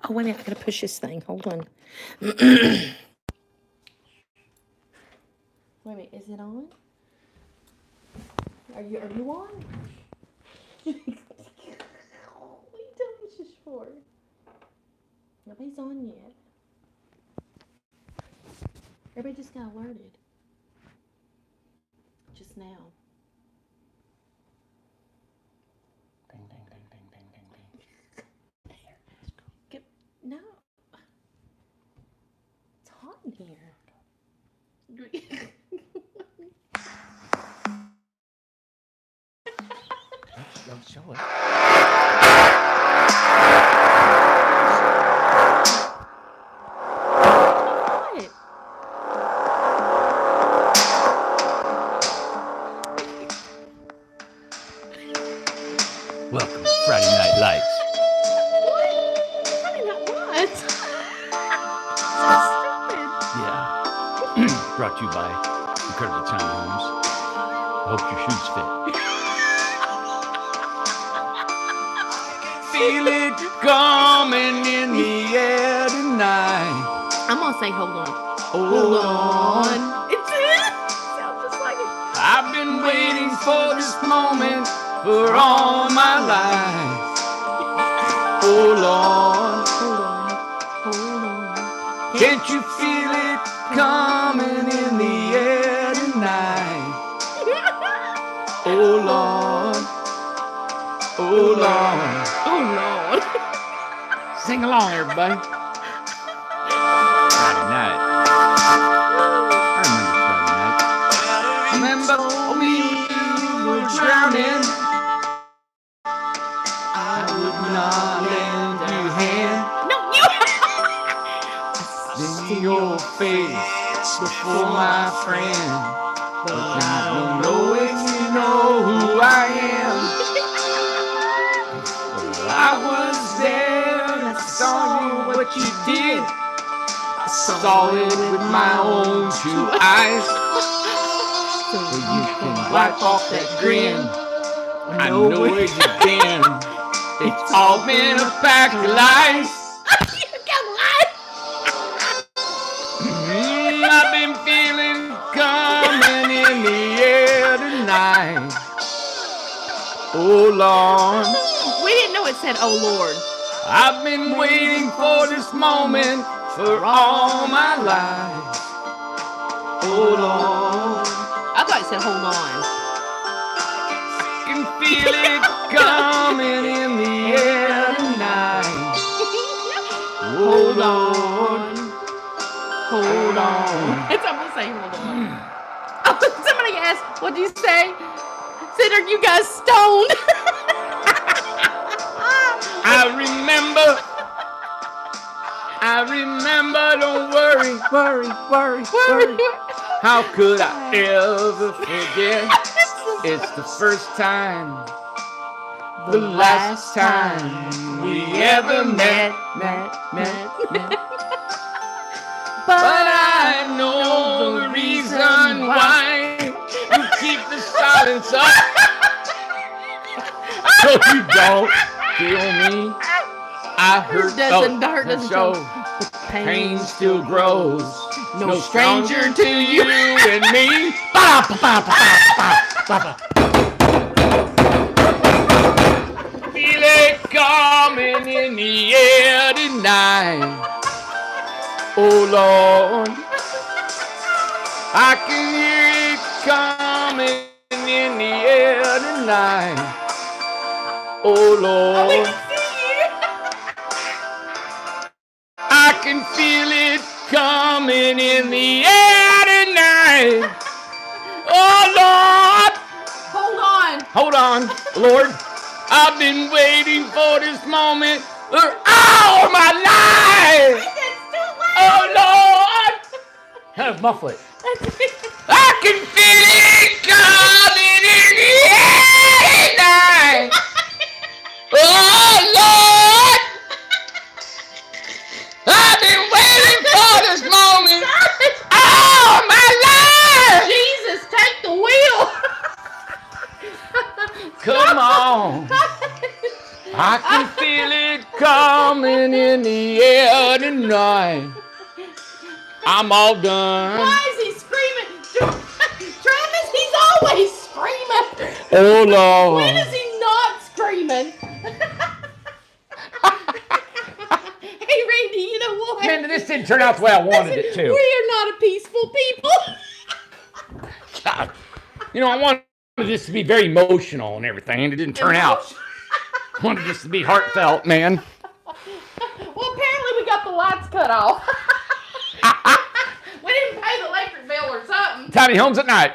Oh, wait a minute. I got to push this thing. Hold on. Wait a minute. Is it on? Are you on? What are you doing this for? Nobody's on yet. Everybody just got alerted. Just now. Ding, ding, ding, ding, ding, ding, ding. No. It's hot in here. Don't show it. Welcome to Friday Night Lights. What? Friday Night Lights? So stupid. Yeah. Brought to you by Incredible Tiny Homes. I hope your shoes fit. Feel it coming in the air tonight. I'm gonna say hold on. Hold on. It's it. Sounds just like it. I've been waiting for this moment for all my life. Hold on. Hold on. Hold on. Can't you feel it coming in the air tonight? Hold on. Hold on. Oh Lord. Sing along, everybody. Friday night. I remember Friday night. Remember me, you were drowning. I would not lend you a hand. No, you. See your face before my friend. But I don't know if you know who I am. I was there and I saw you, what you did. I saw it with my own two eyes. So you can wipe off that grin. I know where you've been. It's all been a pack of lies. You got lied. I've been feeling coming in the air tonight. Oh Lord. We didn't know it said, "Oh Lord." I've been waiting for this moment for all my life. Oh Lord. I thought it said, "Hold on." I can feel it coming in the air tonight. Hold on. Hold on. It's I'm gonna say, "Hold on." Oh, somebody asked, "What'd you say?" Said, "Are you guys stoned?" I remember, don't worry. How could I ever forget? It's the first time, the last time we ever met. But I know the reason why you keep the silence up. So you don't feel me. I hurt doesn't show. Pain still grows. No stranger to you and me. Feel it coming in the air tonight. Oh Lord, I can hear it coming in the air tonight. Oh Lord, I can feel it coming in the air tonight. Oh Lord, hold on, Lord, I've been waiting for this moment for all my life. Oh Lord, muffle it. I can feel it coming in the air tonight. Oh Lord, I've been waiting for this moment all my life. Jesus, take the wheel. Come on. I can feel it coming in the air tonight. I'm all done. Why is he screaming? Travis, he's always screaming. Oh, Lord. When is he not screaming? Hey, Randy, you know what? Man, this didn't turn out the way I wanted it to. We are not a peaceful people. God. You know, I wanted this to be very emotional and everything, and it didn't turn out. I wanted this to be heartfelt, man. Well, apparently we got the lights cut off. We didn't pay the electric bill or something. Tiny homes at night.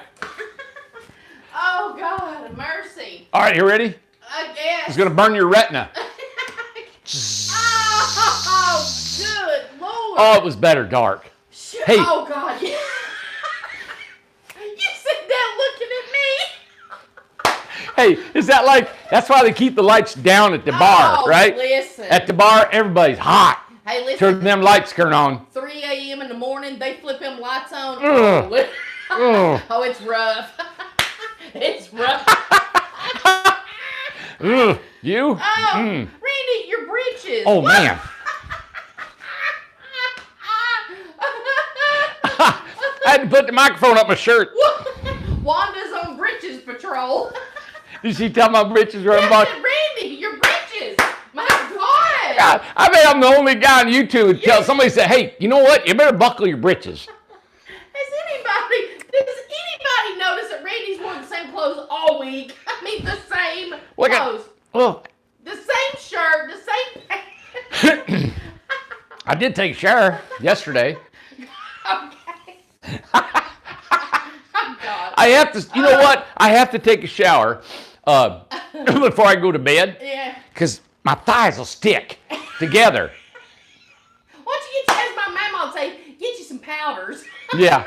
Oh, God, mercy. All right, you ready? I guess. It's going to burn your retina. Oh, good Lord. Oh, it was better dark. Hey. Oh, God, yeah. You said that looking at me. Hey, is that like, that's why they keep the lights down at the bar, right? Listen. At the bar, everybody's hot. Hey, listen. Turn them lights turn on. 3 a.m. in the morning, they flip them lights on. Ugh. Oh, it's rough. It's rough. Ugh. You? Oh, Randy, your britches. Oh, man. I had to put the microphone up my shirt. Wanda's on britches patrol. Did she tell my britches were I unbuckled? said, Randy, your britches. My God. God, I bet I'm the only guy on YouTube who tell somebody say, hey, you know what? You better buckle your britches. Does anybody notice that Randy's worn the same clothes all week? I mean, the same Look at- clothes. Well, The same shirt, the same pants. I did take a shower yesterday. Okay. Oh, God. I have to, you know what? I have to take a shower before I go to bed Yeah. because my thighs will stick together. Why don't you get, as my mama would say, get you some powders. Yeah.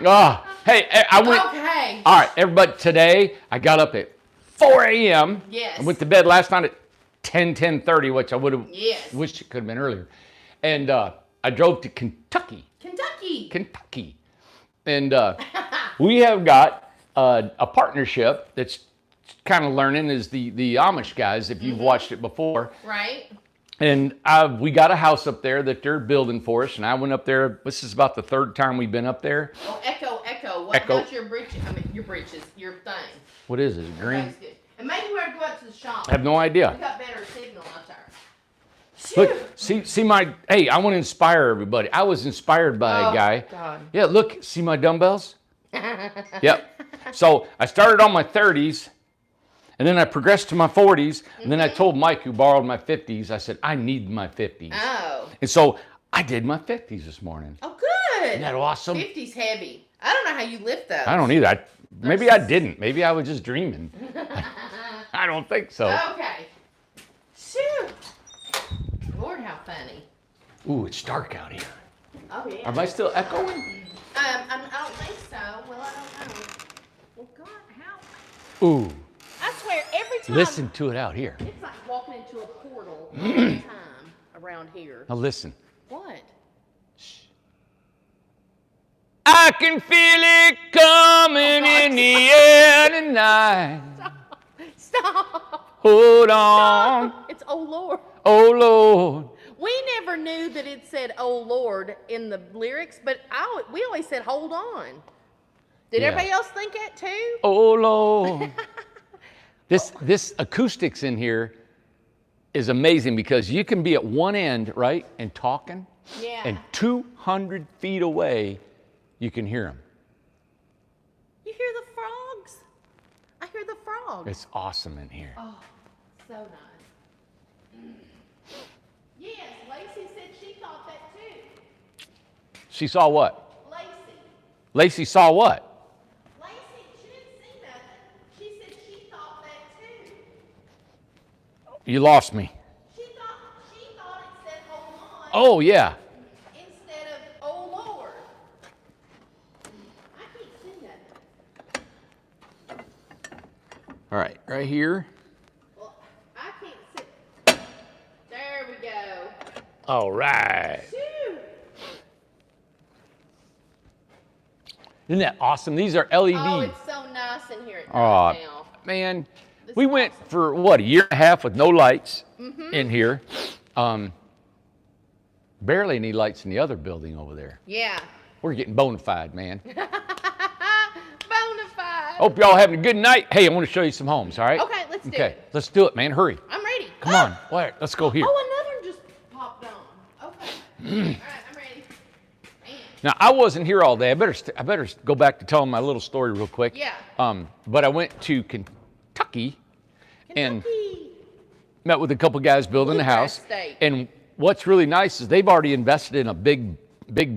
Oh, hey, I went. Okay. All right, everybody, today I got up at 4 a.m. Yes. I went to bed last night at 10:30, which I would have Yes. wished it could have been earlier. And I drove to Kentucky. Kentucky. And we have got a partnership that's kind of learning is the Amish guys, if you've watched it before. Right. And we got a house up there that they're building for us. And I went up there. This is about the third time we've been up there. Oh, Echo. What Echo. about your britches? I mean, your britches, your thing. What is it? Green? That's good. And maybe we ought to go out to the shop. I have no idea. We got better signal out there. Look, see my, hey, I want to inspire everybody. I was inspired by a guy. God. Yeah, look, see my dumbbells? Yep. So I started on my 30s, and then I progressed to my 40s, and then I told Mike, who borrowed my 50s, I said, I need my 50s. Oh. And so I did my 50s this morning. Oh, good. Isn't that awesome? 50's heavy. I don't know how you lift those. I don't either. Maybe I didn't. Maybe I was just dreaming. I don't think so. Okay. Shoot. Lord, how funny. Ooh, it's dark out here. Oh, yeah. Am I still echoing? I don't think so. Well, I don't know. Well, God, how? Ooh, I swear, every time. listen to it out here. It's like walking into a portal every time around here. Now listen. What? I can feel it coming in the air tonight. Stop. Hold on. It's oh Lord. Oh, Lord. We never knew that it said oh Lord in the lyrics, but we always said hold on. Did Yeah. everybody else think that too? Oh, Lord. This acoustics in here is amazing because you can be at one end, right, and talking, Yeah. and 200 feet away, you can hear them. You hear the frogs? I hear the frogs. It's awesome in here. Oh, so nice. Yes, Lacey said she thought that too. She saw what? Lacey. Lacey saw what? Lacey, she didn't see nothing. She said she thought that too. You lost me. She thought it said hold on Oh, yeah. instead of oh Lord. I can't see nothing. All right, right here. Well, I can't see. There we go. All right. Phew. Isn't that awesome? These are LEDs. Oh, it's so nice in here at Aw, night now. man, We went for what, a year and a half with no lights in here. Barely any lights in the other building over there. Yeah. We're getting bona fide, man. Bona fide. Hope y'all having a good night. Hey, I want to show you some homes, all right? Okay, let's do Okay, it. let's do it, man. Hurry. I'm ready. Come on. Wait, let's go here. Oh, another one just popped on. Okay. All right, I'm ready. Man. Now, I wasn't here all day. I better go back to telling my little story real quick. Yeah. But I went to Kentucky and Kentucky. met with a couple guys building the house. Bluegrass State. And what's really nice is they've already invested in a big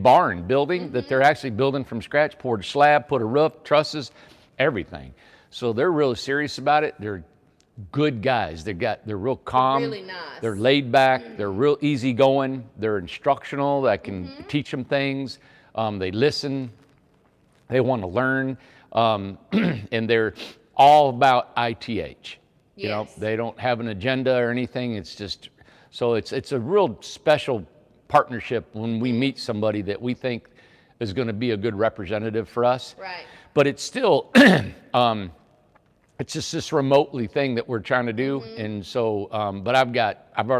barn building that they're actually building from scratch, poured a slab, put a roof, trusses, everything. So they're really serious about it. They're good guys. They're real calm. Really nice. They're laid back. They're real easygoing. They're instructional. I can teach them things. They listen. They want to learn. And they're all about ITH. You know, Yes. they don't have an agenda or anything. It's just, so it's a real special partnership when we meet somebody that we think is going to be a good representative for us. Right. But it's still, it's just this remotely thing that we're trying to do. And so, but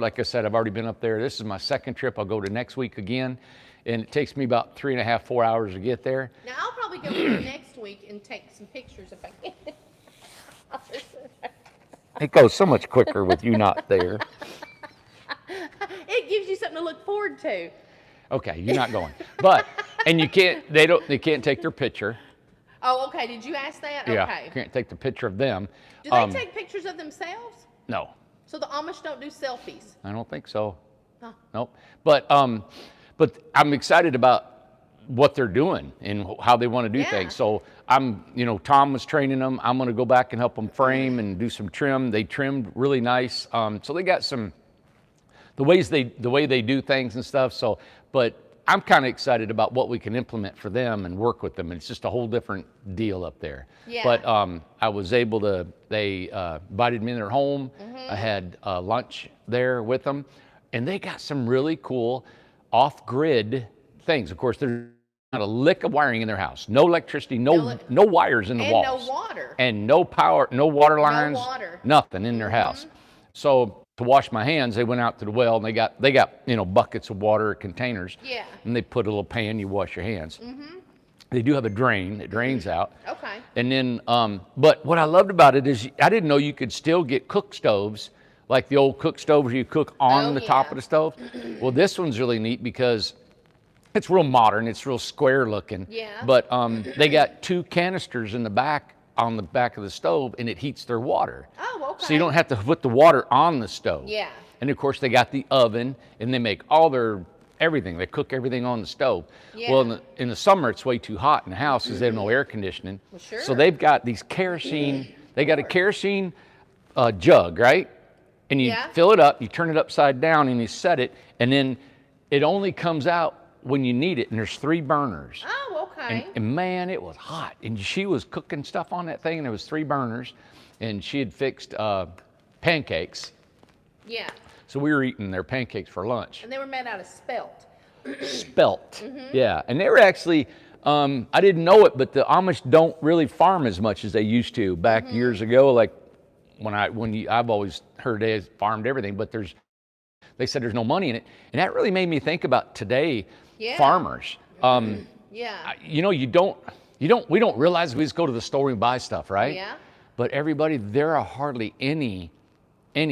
like I said, I've already been up there. This is my second trip. I'll go to next week again. And it takes me about 3.5, 4 hours to get there. Now, I'll probably go in next week and take some pictures if I can. It goes so much quicker with you not there. It gives you something to look forward to. Okay, you're not going. But, and they can't take their picture. Oh, okay. Did you ask that? Yeah, Okay. can't take the picture of them. Do they take pictures of themselves? No, So the Amish don't do selfies? I don't think so. Huh. Nope. But I'm excited about what they're doing and how they want to do Yeah. things. So Tom was training them. I'm going to go back and help them frame and do some trim. They trimmed really nice. So they got the way they do things and stuff. So, but I'm kind of excited about what we can implement for them and work with them. It's just a whole different deal up there. Yeah. But I was able to, they invited me in their home. I had lunch there with them. And they got some really cool off-grid things. Of course, there's not a lick of wiring in their house. No electricity, no wires in the walls. And no water. And no power, no water lines, water. nothing in their house. So to wash my hands, they went out to the well and they got buckets of water, containers. Yeah. And they put a little pan, you wash your hands. They do have a drain that drains out. Okay. And then, but what I loved about it is I didn't know you could still get cook stoves, like the old cook stoves you cook on the top yeah. of the stove. Well, this one's really neat because it's real modern. It's real square looking. Yeah. But they got 2 canisters in the back, on the back of the stove, and it heats their water. Oh, okay. So you don't have to put the water on the stove. Yeah. And of course they got the oven, and they make all their everything. They cook everything on the stove. Yeah. Well, in the summer it's way too hot in the house because they have no air conditioning. Well, sure. So they've got these kerosene. They got a kerosene jug, right? And you Yeah. fill it up, you turn it upside down, and you set it, and then it only comes out when you need it. And there's 3 burners. Oh, okay. And man, it was hot. And she was cooking stuff on that thing, and there was 3 burners, and she had fixed pancakes. Yeah. So we were eating their pancakes for lunch. And they were made out of spelt. Spelt, yeah. And they were actually, I didn't know it, but the Amish don't really farm as much as they used to back years ago. Like I've always heard they farmed everything, but they said there's no money in it. And that really made me think about today farmers. Yeah. We don't realize we just go to the store and buy stuff, right? Yeah. But everybody, there are hardly any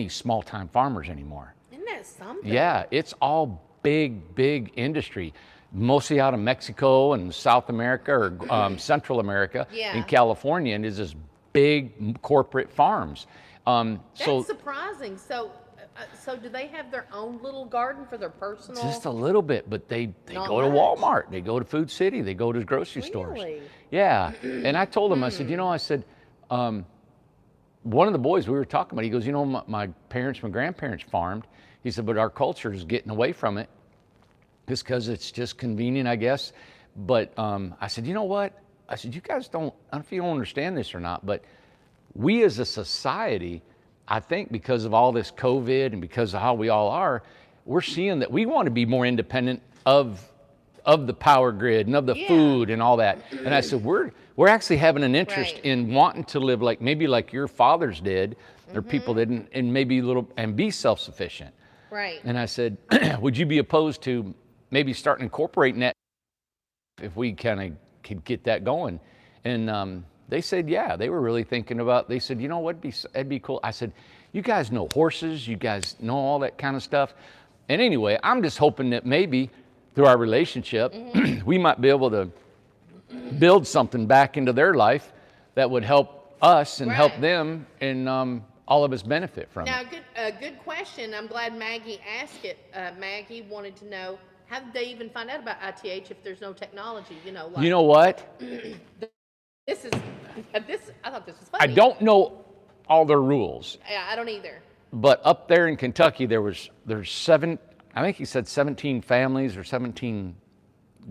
small-time farmers anymore. Isn't that something? Yeah, it's all big industry, mostly out of Mexico and South America or Central America Yeah. and California, and is just big corporate farms. That's surprising. So do they have their own little garden for their personal? Just a little bit, but they Not go to much. Walmart, they go to Food City, they go to grocery stores. Really? Yeah, and I told him, I said, one of the boys we were talking about, he goes, my parents, my grandparents farmed. He said, but our culture is getting away from it just because it's just convenient, I guess. But I said, you know what? I said, you guys don't, I don't know if you don't understand this or not, but we as a society, I think because of all this COVID and because of how we all are, we're seeing that we want to be more independent of of the power grid and of the Yeah. food and all that. And I said, we're actually having an interest Right. in wanting to live like maybe like your fathers did, or people didn't, and maybe and be self-sufficient. Right. And I said, would you be opposed to maybe starting incorporating that if we kind of could get that going? And they said, yeah, they were really thinking about, they said, you know what, it'd be cool. I said, you guys know horses, you guys know all that kind of stuff. And anyway, I'm just hoping that maybe through our relationship, we might be able to build something back into their life that would help us and help Right. them, and all of us benefit from Now, it. good question. I'm glad Maggie asked it. Maggie wanted to know, how did they even find out about ITH if there's no technology? You know, like, You know what? this is this. I thought this was I funny. don't know all their rules, Yeah, I don't either. but up there in Kentucky, there's I think he said 17 families or 17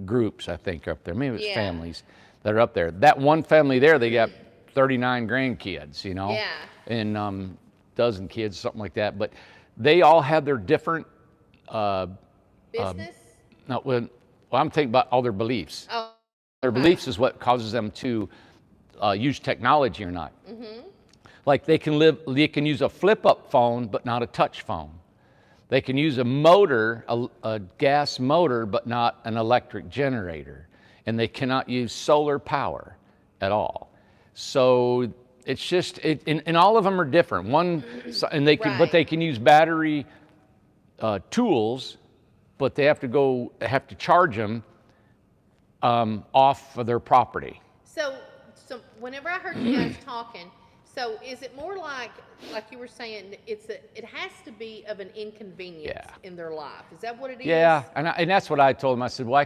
groups, I think, are up there. Maybe it's Yeah. families that are up there. That one family there, they got 39 grandkids, you know? Yeah. And dozen kids, something like that. But they all have their different, Business. no, well, I'm thinking about all their beliefs. Oh, Their beliefs is what causes them to use technology or not. Like they can use a flip-up phone, but not a touch phone. They can use a motor, a gas motor, but not an electric generator. And they cannot use solar power at all. So it's just, and all of them are different. And they can, but Right. they can use battery tools, but they have to charge them off of their property. so whenever I heard you guys talking, so is it more like you were saying, it has to be of an inconvenience Yeah. in their life? Is that what it is? Yeah, and that's what I told him. I said, well,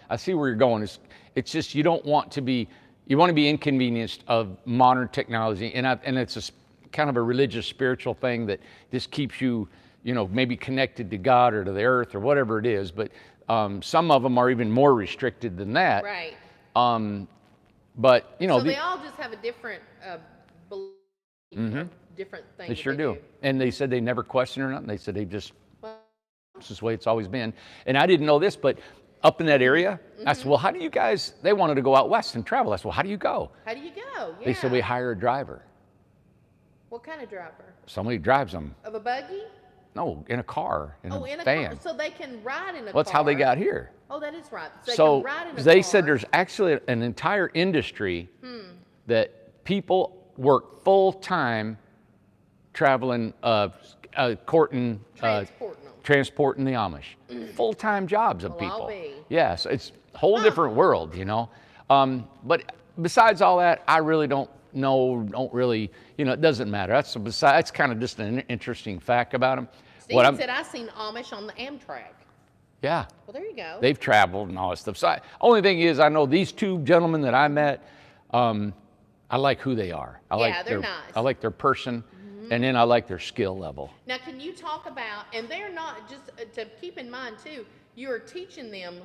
I see where you're going. It's just you want to be inconvenienced of modern technology, and it's kind of a religious, spiritual thing that just keeps you, maybe connected to God or to the earth or whatever it is. But some of them are even more restricted than that. Right. But So they all just have a different belief, different thing. they that sure do. And they said they never question or nothing. They said they just, Well, this is the way it's always been. And I didn't know this, but up in that area, I said, well, how do you guys, they wanted to go out west and travel. I said, well, how do you go? how do you go? Yeah. They said, we hire a driver. What kind of driver? Somebody drives them. Of a buggy? No, in a car, in Oh, a in a van. car. So they can ride in a car. Well, that's how they got here. Oh, that is right. So, So they can ride in a they car. said there's actually an entire industry that people work full-time traveling, courting, transporting them. transporting the Amish. Full-time jobs of Well, I'll people. be. Yes, it's a whole different world, But besides all that, I really don't really, it doesn't matter. That's kind of just an interesting fact about them. Steve said, I seen Amish on the Amtrak. Yeah, Well, there you go. they've traveled and all that stuff. So only thing is, I know these two gentlemen that I met, I like who they are. They're nice. I like their person, and then I like their skill level. Now, can you talk about, and they're not, just to keep in mind too, you're teaching them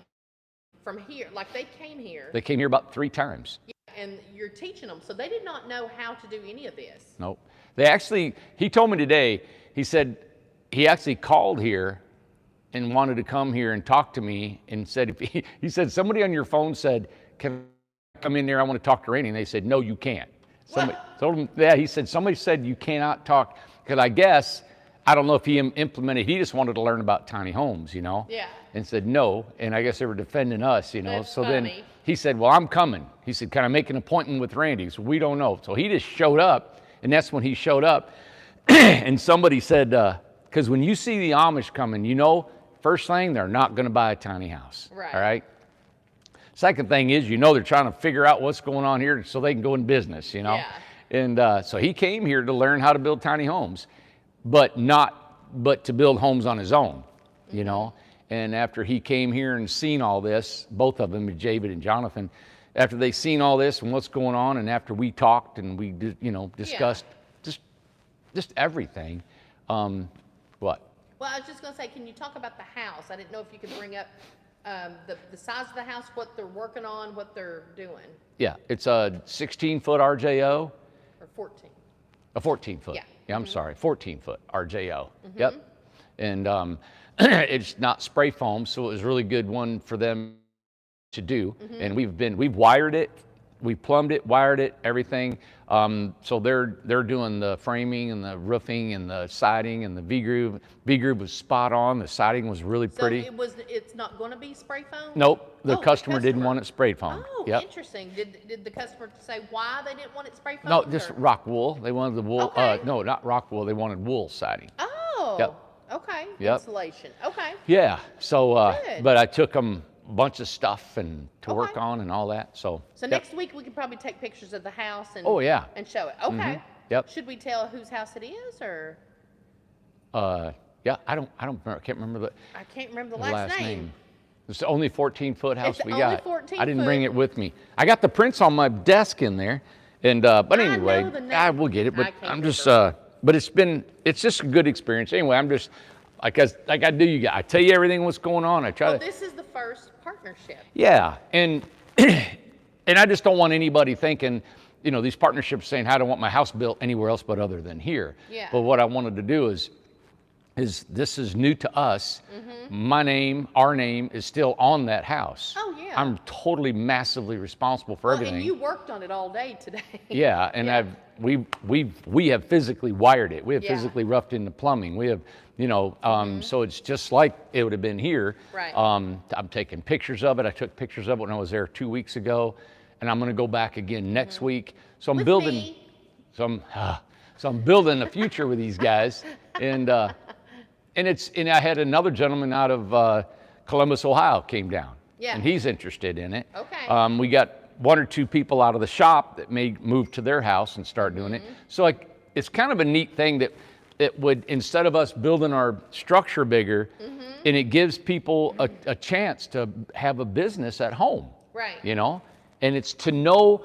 from here, like they came here, They came here about 3 times. and you're teaching them, so they did not know how to do any of this. Nope. He told me today, he said he actually called here and wanted to come here and talk to me, and said, he said, somebody on your phone said, can I come in there? I want to talk to Randy. And they said, no, you can't. Somebody told him, yeah, he said, somebody said you cannot talk, because I guess, I don't know if he implemented, he just wanted to learn about tiny homes, Yeah. and said no, and I guess they were defending us, That's so then funny. he said, well, I'm coming. He said, can I make an appointment with Randy? So we don't know. So he just showed up, and that's when he showed up, and somebody said, because when you see the Amish coming, first thing, they're not going to buy a tiny house. Right. All right? Second thing is, they're trying to figure out what's going on here so they can go in business, Yeah. And so he came here to learn how to build tiny homes, but to build homes on his own, And after he came here and seen all this, both of them, David and Jonathan, after they seen all this and what's going on, and after we talked and we, discussed just everything, what? Well, I was just going to say, can you talk about the house? I didn't know if you could bring up the size of the house, what they're working on, what they're doing, Yeah, it's a 16-foot RJO, or 14. a 14-foot. Yeah. I'm sorry, 14-foot RJO. Yep. And it's not spray foam, so it was a really good one for them to do, and we've wired it, we plumbed it, wired it, everything. So they're doing the framing and the roofing and the siding and the V-groove. V-groove was spot on. The siding was really pretty. So it's not going to be spray foam? Nope, the Oh, customer didn't want it sprayed foam. Oh, Yep. interesting. Did the customer say why they didn't want it spray foam? No, just rock wool. They wanted the wool. Okay. No, not rock wool. They wanted wool siding. Oh. Yep. Okay. Yep. Insulation. Okay. Yeah. So, Good. but I took them a bunch of stuff and to work Okay. on and all that. So. So yep. next week we could probably take pictures of the house and Oh, yeah. and show it. Okay. Yep. Should we tell whose house it is or? Yeah. I don't remember. I can't remember I can't remember the the last name. name. It's the only 14-foot house It's we only got. 14 I didn't bring foot. it with me. I got the prints on my desk in there, and but I anyway, know the name. I will get it. I But can't I'm just remember. but it's just a good experience. Anyway, I'm just like I do. You guys, I tell you everything what's going on. I try Well, to. this is the first partnership. Yeah, and and I just don't want anybody thinking, these partnerships saying, "I don't want my house built anywhere else but other than here." Yeah. But what I wanted to do is this is new to us. My name, our name is still on that house. Oh, yeah. I'm totally massively responsible for Well, everything. and you worked on it all day today. Yeah, and Yeah. we have physically wired it. We have Yeah. physically roughed in the plumbing. We have, so it's just like it would have been here. Right. I'm taking pictures of it. I took pictures of it when I was there 2 weeks ago, and I'm going to go back again next week. So I'm With building. me. So I'm building a future with these guys, and I had another gentleman out of Columbus, Ohio, came down. Yeah. And he's interested in it. Okay. We got one or two people out of the shop that may move to their house and start doing it. So it's kind of a neat thing that it would, instead of us building our structure bigger, and it gives people a chance to have a business at home. Right. And it's to know,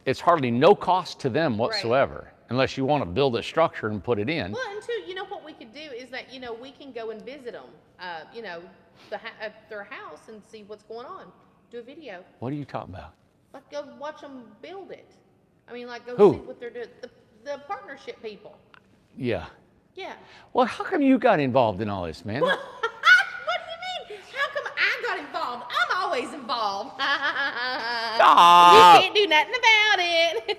it's hardly no cost to them whatsoever, unless you want to build a structure and put it in. Well, and too, what we could do is that, we can go and visit them, at their house and see what's going on. Do a video. What are you talking about? Like, go watch them build it. I mean, like, go Who? see what they're doing. The partnership people. Yeah. Yeah. Well, how come you got involved in all this, man? What do you mean? How come I got involved? I'm always involved. Stop. You can't do nothing about it.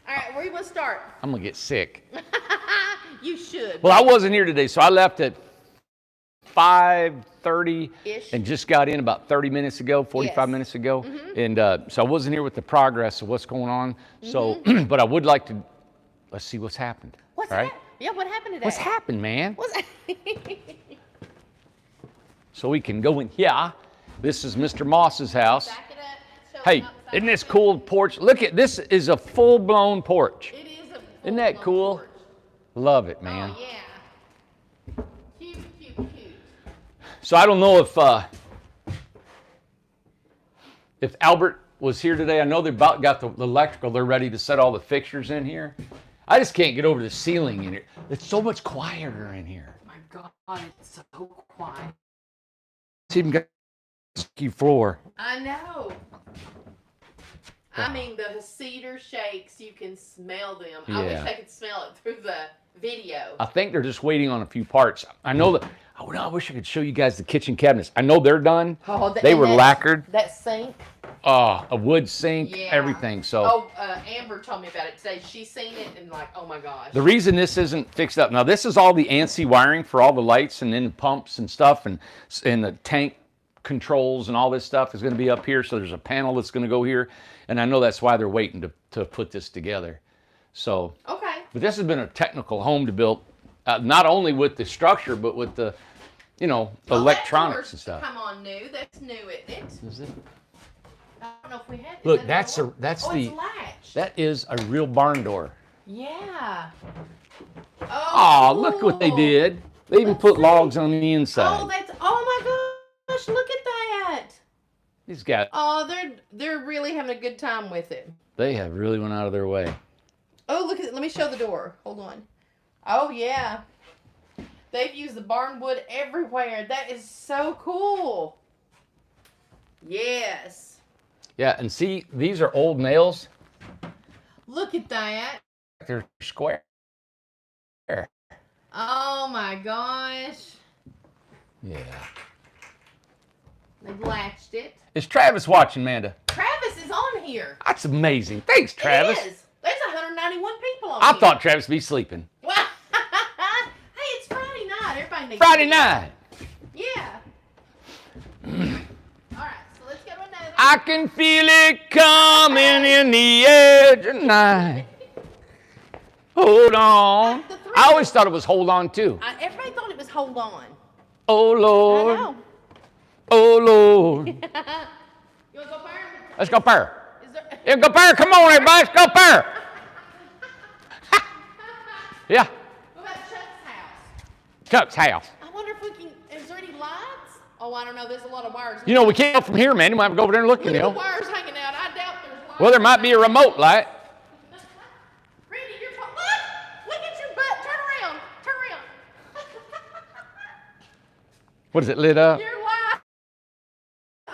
All right, where you want to start? I'm gonna get sick. You should. Well, I wasn't here today, so I left at 5:30 Ish. and just got in about 30 minutes ago, 45 Yes. minutes ago, and so I wasn't here with the progress of what's going on. So, but I would like to. Let's see what's happened. What's all right? that? Yeah, what happened today? What's happened, man? What's So we can go in here. This is Mr. Moss's house. Back it up. Show Hey, them outside. isn't this cool porch? Look at this is a full-blown porch. It is a Isn't that full-blown cool? porch. Love it, man. Oh, yeah. Cute, cute, cute. So I don't know if Albert was here today. I know they about got the electrical. They're ready to set all the fixtures in here. I just can't get over the ceiling in here. It's so much quieter in here. My God, it's so quiet. It's even got a ski floor. I know. I mean, the cedar shakes, you can smell them. I wish Yeah. I could smell it through the video. I think they're just waiting on a few parts. I know that. Oh, no, I wish I could show you guys the kitchen cabinets. I know they're done. Oh, They and were that- lacquered. That sink. A wood sink, Yeah. everything. So Oh, Amber told me about it today. She's seen it and like, oh my gosh. the reason this isn't fixed up now, this is all the ANSI wiring for all the lights and then pumps and stuff, and the tank controls and all this stuff is going to be up here. So there's a panel that's going to go here, and I know that's why they're waiting to put this together. So, Okay. but this has been a technical home to build, not only with the structure but with the, Well, electronics that and stuff. Come on, new. That's new, isn't it? Is it? I don't know if we had. Look, is that that's how it works? that's oh, the It's latched. that is a real barn door. Yeah. Oh, Oh, look what they cool. did. They even Let's put see. logs on the inside. Oh, that's. Oh my gosh! Look at that. These guys, Oh, they're really having a good time with it. they have really went out of their way. Oh, look at it. Let me show the door. Hold on. Oh yeah. They've used the barn wood everywhere. That is so cool. Yes. Yeah, and see, these are old nails. Look at that. They're square. Oh my gosh. Yeah. They've latched it. Is Travis watching, Amanda? Travis is on here. That's amazing. Thanks, Travis. It is. There's 191 people on I here. thought Travis would be sleeping. Well, hey, it's Friday night. Everybody needs Friday to night. Yeah. All right, so let's go to another. I can feel it coming in the edge of night. Hold on. I always thought it was hold on too. Everybody thought it was hold on. Oh I Lord. know. Oh Lord. You want to go first? Let's go pair. Is there... Yeah, go pair. Come on, everybody. Let's go pair. Yeah. What about Chuck's house? Chuck's house. I wonder if we can. Is there any lights? Oh, I don't know. There's a lot of wires. You know, we can't go from here, man. We might have to go over there and look, Look you at the know. wires hanging out. I doubt there's lights. Well, there might be a remote light. Randy, you're talking. Look at your butt. Turn around. Turn around. What is it, lit up? Your light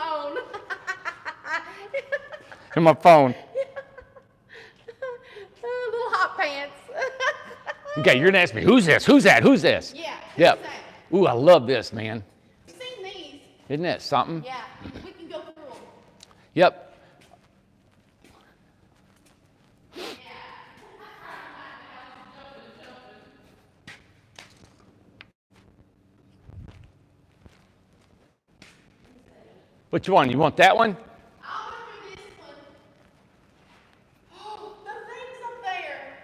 on. In my phone. Little hot pants. Okay, you're going to ask me, who's this? Who's that? Who's this? Yeah. Yep. who's that? Ooh, I love this, man. You seen these? Isn't that something? Yeah. We can go through them. Yep. Which one? You want that one? I'll go through this one. Oh, the thing's up there.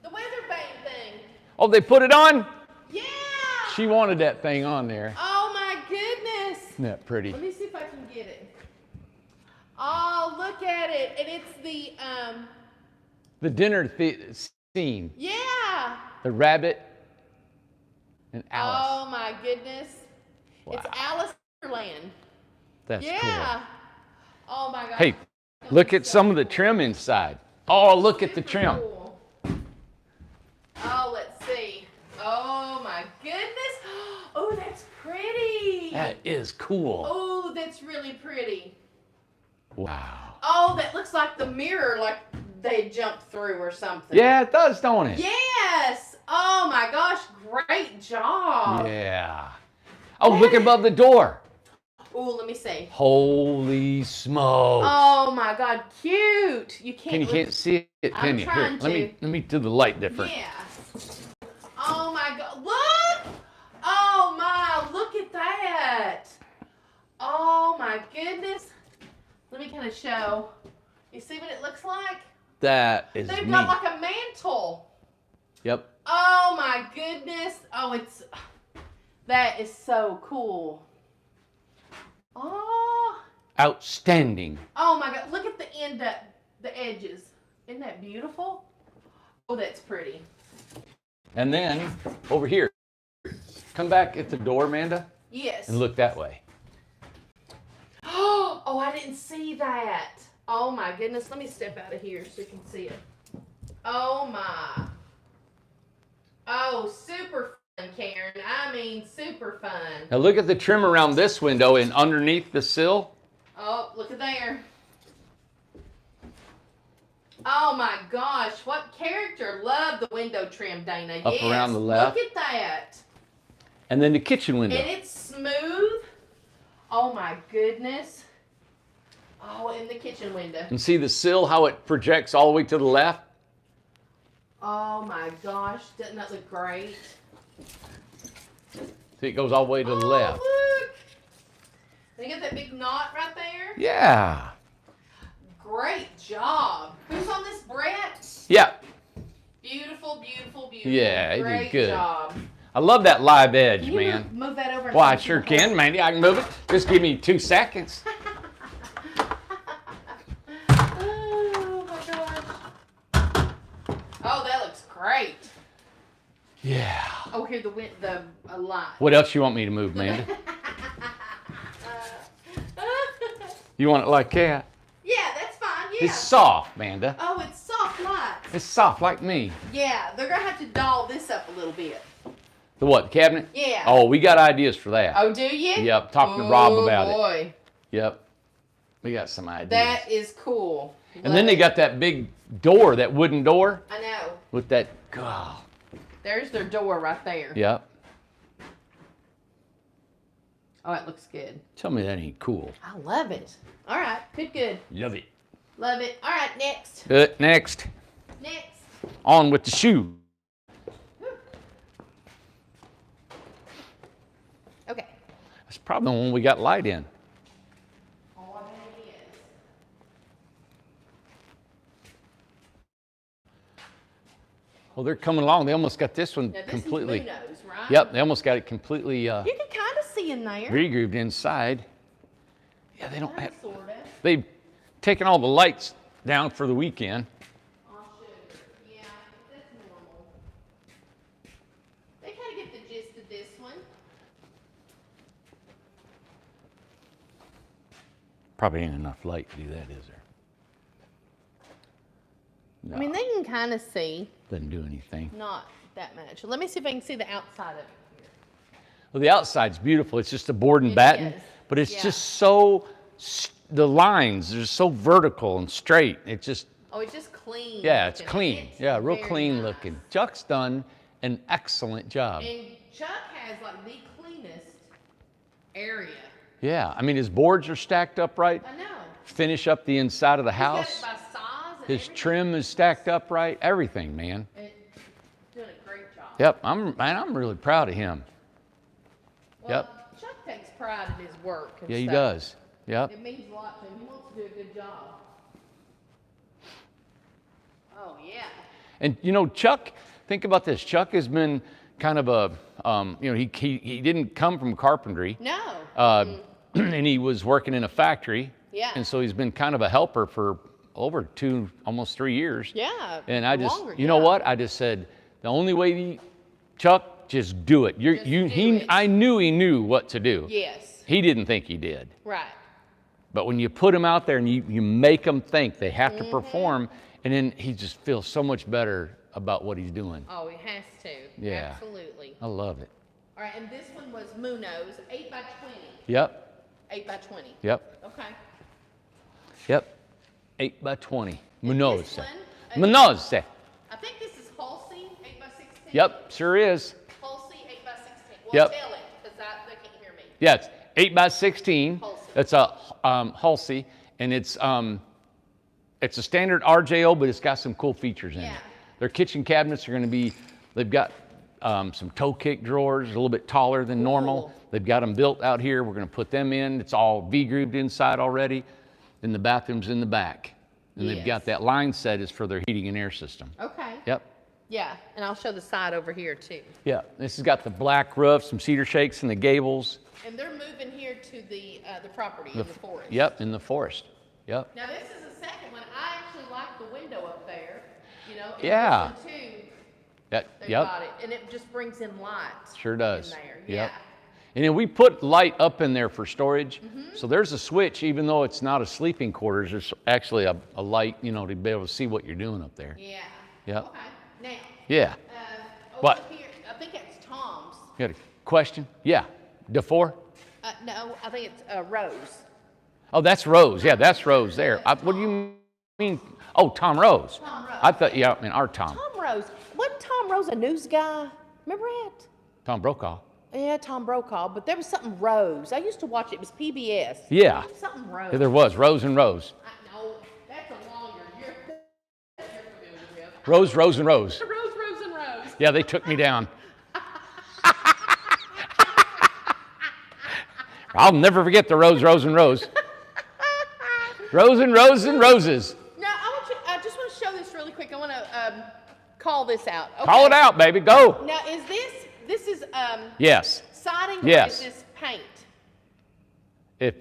The weather vane thing. Oh, they put it on? Yeah. She wanted that thing on there. Oh my goodness. Isn't that pretty? Let me see if I can get it. Oh, look at it. And it's The dinner scene. yeah. The rabbit and Alice. Oh my goodness. It's Wow. Alice in Wonderland. That's Yeah. Oh my cool. gosh. Hey, look at some of the trim inside. Oh, look at the Super trim. cool. Oh, let's see. Oh my goodness. Oh, that's pretty. That is cool. Oh, that's really pretty. Wow. Oh, that looks like the mirror, like they jumped through or something. Yeah, it does, don't it? Yes. Oh my gosh, great job. Yeah. Oh, look above the door. Oh, let me see. Holy smokes. Oh my God, cute. You Can't see it, I'm can you? Here, trying let me do the light different. Yeah. Oh my God, look. Oh my, look at that. Oh my goodness. Let me kind of show. You see what it looks like? That is They've neat. got like a mantle. Yep. Oh my goodness. Oh, that is so cool. Oh. Outstanding. Oh my God. Look at the end, the edges. Isn't that beautiful? Oh, that's pretty. And then over here, come back at the door, Amanda, Yes. and look that way. Oh, I didn't see that. Oh my goodness. Let me step out of here so you can see it. Oh my. Oh, super fun, Karen. I mean, super fun. Now look at the trim around this window and underneath the sill. Oh, look at there. Oh my gosh, what character loved the window trim, Dana? Up yes. around the left. Look at that. And then the kitchen window. And it's smooth. Oh my goodness. Oh, in the kitchen window. And see the sill, how it projects all the way to the left? Oh my gosh, doesn't that look great? See, it goes all the way to the left. Look. You got that big knot right there? Yeah. Great job. Who's on this, Brett? Yeah. Beautiful, beautiful, beautiful. Yeah, he did Great good. job. I love that live edge, Can you man. move that over? and Well, I punch sure the hole? can, Mandy. I can move it. Just give me 2 seconds. Oh my gosh. Oh, that looks great. Yeah. Oh, here the light. What else you want me to move, Amanda? You want it like that? Yeah, that's fine. Yeah. It's soft, Amanda. Oh, it's soft light. It's soft like me. Yeah, they're gonna have to doll this up a little bit. The what, the cabinet? Yeah. Oh, we got ideas for that. Oh, do you? Yep, talking to Rob about it. Oh boy, Yep. We got some ideas. that is cool. And then they got that big door, that wooden door I know. with that, oh, There's their door right there. yep. Oh, it looks good. Tell me that ain't cool. I love it. All right, good. Love it. Love it. All right, next. Good. Next. Next. On with the shoe. Okay. That's probably the one we got light in. Oh, I bet it is. Well, they're coming along. They almost got this one Now, this completely. is Munoz, right? Yep, they almost got it completely You can kind of see in there. regrooved inside. Yeah, they don't have. Sort of. They've taken all the lights down for the weekend. I'll show you. Yeah, that's normal. They kind of get the gist of this one. Probably ain't enough light to do that, is there? No, I mean, they can kind of see, doesn't do anything. not that much. Let me see if I can see the outside of it here. Well, the outside's beautiful. It's just a board and It batten, is. but it's Yeah. just so, the lines are so vertical and straight. It just, Oh, it's just clean. yeah, it's looking. clean. It's Yeah, real very clean nice. looking. Chuck's done an excellent job. And Chuck has like the cleanest area. Yeah, I mean, his boards are stacked up right. I know. Finish up the inside of the house. He's got it by size and His everything. trim is stacked up right. Everything, man. And doing a great job. Yep, I'm really proud of him. Well, Yep. Chuck takes pride in his work. And Yeah, he stuff. does. Yep. It means a lot to him. He wants to do a good job. Oh, yeah. And you know, Chuck, think about this. Chuck has been kind of a, you know, he didn't come from carpentry, No. and he was working in a factory. Yeah. And so he's been kind of a helper for over almost 3 years. Yeah. And I just, longer, you know yeah. what? I just said, the only way, Chuck, just do it. Just do it. I knew he knew what to do. Yes. He didn't think he did. Right. But when you put him out there and you make them think they have to Mm-hmm. perform, and then he just feels so much better about what he's doing. Oh, he has to. Yeah. Absolutely. I love it. All right, and this one was Munoz, 8 by 20. Yep, 8 by 20. yep, Okay. yep. 8 by 20. This Munoz. one, Munoz. I think this is Halsey, 8 by 16. Yep, sure is. Halsey, 8 by 16. Well, Yep. tell it, because they can't hear me. Yeah, it's 8 by 16. Halsey. That's a Halsey, and it's a standard RJO, but it's got some cool features in Yeah. it. Their kitchen cabinets are going to be, they've got some toe kick drawers, a little bit taller than normal. Cool. They've got them built out here. We're going to put them in. It's all V-grooved inside already. Then the bathroom's in the back. And they've got Yes. that line set is for their heating and air system. Okay. Yep. Yeah, and I'll show the side over here too. Yeah, this has got the black roof, some cedar shakes in the gables. And they're moving here to the property in the forest. Yep, in the forest. Yep. Now this is the second one. I actually like the window up there. You know. And Yeah. This one too. That, They've yep. got it, and it just brings in light. Sure does. In there. Yep. Yeah. And then we put light up in there for storage. Mm-hmm. So there's a switch, even though it's not a sleeping quarters, there's actually a light, you know, to be able to see what you're doing up there. Yeah. Yep. Okay. Now. Yeah. Over What? here, I think it's Tom's. You got a question? Yeah. DeFore? No, I think it's Rose. Oh, that's Rose. Yeah, that's Rose there. What do you mean? Oh, Tom Rose. Tom Rose. I thought, yeah, I mean, our Tom. Tom Rose. Wasn't Tom Rose a news guy? Remember that? Tom Brokaw. Yeah, Tom Brokaw, but there was something Rose. I used to watch it. It was PBS. Yeah. Something Rose. Yeah, there was Rose and Rose. I know. That's a longer. You're familiar with. Rose, Rose, and Rose. Rose, and Rose. Yeah, they took me down. I'll never forget the Rose, Rose, and Rose. Rose and Rose and Roses. Now, I just want to show this really quick. I want to call this out. Okay. Call it out, baby. Go. Now, this is Yes. siding Yes. or is this paint?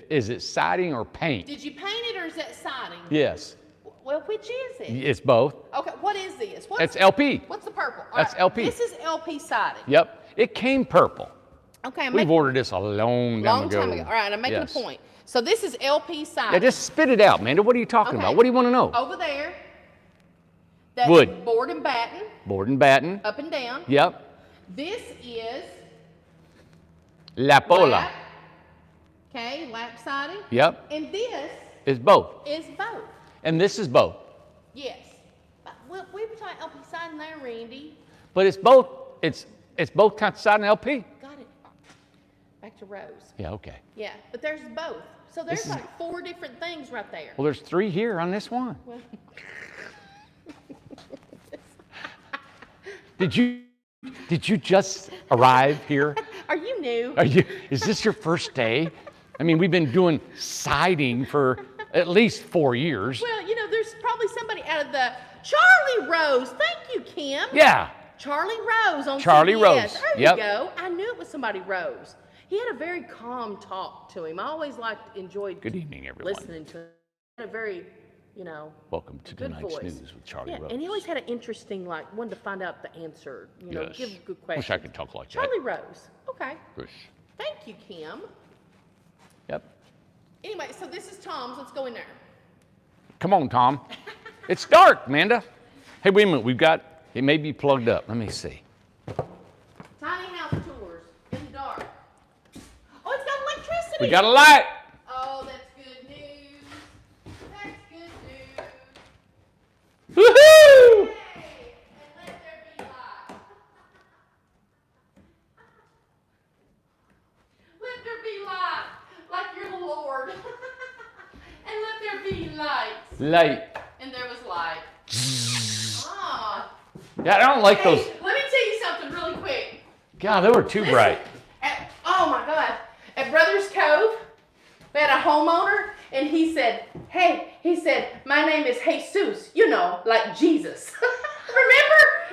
Is it siding or paint? Did you paint it or is that siding? Yes. Well, which is it? It's both. Okay, what is this? It's LP. What's the purple? All That's LP. This is LP siding. Yep. It came purple. Okay, We've ordered this a long time ago. All right, I'm making Yes. a point. So this is LP siding. Yeah, just spit it out, Amanda. What are you talking Okay. about? What do you want to know? Over there. That's Wood. board and batten, Board and batten. up and down. Yep. This is La Pola. lap. Okay, lap siding. Yep. And this It's both. is both. And this is both. Yes. But we were talking LP siding there, Randy. But it's both. It's both kinds of siding LP. Got it. back to Rose. Yeah, okay. Yeah, but there's both. So there's like 4 different things right there. Well, there's 3 here on this one. Well, Did you just arrive here? are you new? Is this your first day? I mean, we've been doing siding for at least 4 years. Well, you know, there's probably somebody out of the Charlie Rose. Thank you, Kim. Yeah. Charlie Rose on Charlie CBS. Rose. There Yep. you go. I knew it was somebody Rose. He had a very calm talk to him. I always enjoyed Good evening, everyone. listening to him. He had a very, Welcome to good tonight's voice. news with Charlie Yeah, Rose. and he always had an interesting, wanted to find out the answer. Yes. Give good questions. Wish I could talk like Charlie Rose. Okay. that. Wish. Thank you, Kim. Yep. Anyway, so this is Tom's. Let's go in there. Come on, Tom. It's dark, Amanda. Hey, wait a minute. It may be plugged up. Let me see. Tiny house tours in the dark. Oh, it's got electricity. We got a light. Oh, that's good news. That's good news. Woohoo! Hey, and let there be light. Let there be light, like you're the Lord. And let there be light. Light. And there was light. Ah. Yeah, I don't like Hey, those. let me tell you something really quick. God, they were too bright. Oh my God. At Brothers Cove, we had a homeowner, and he said, my name is Jesus, like Jesus.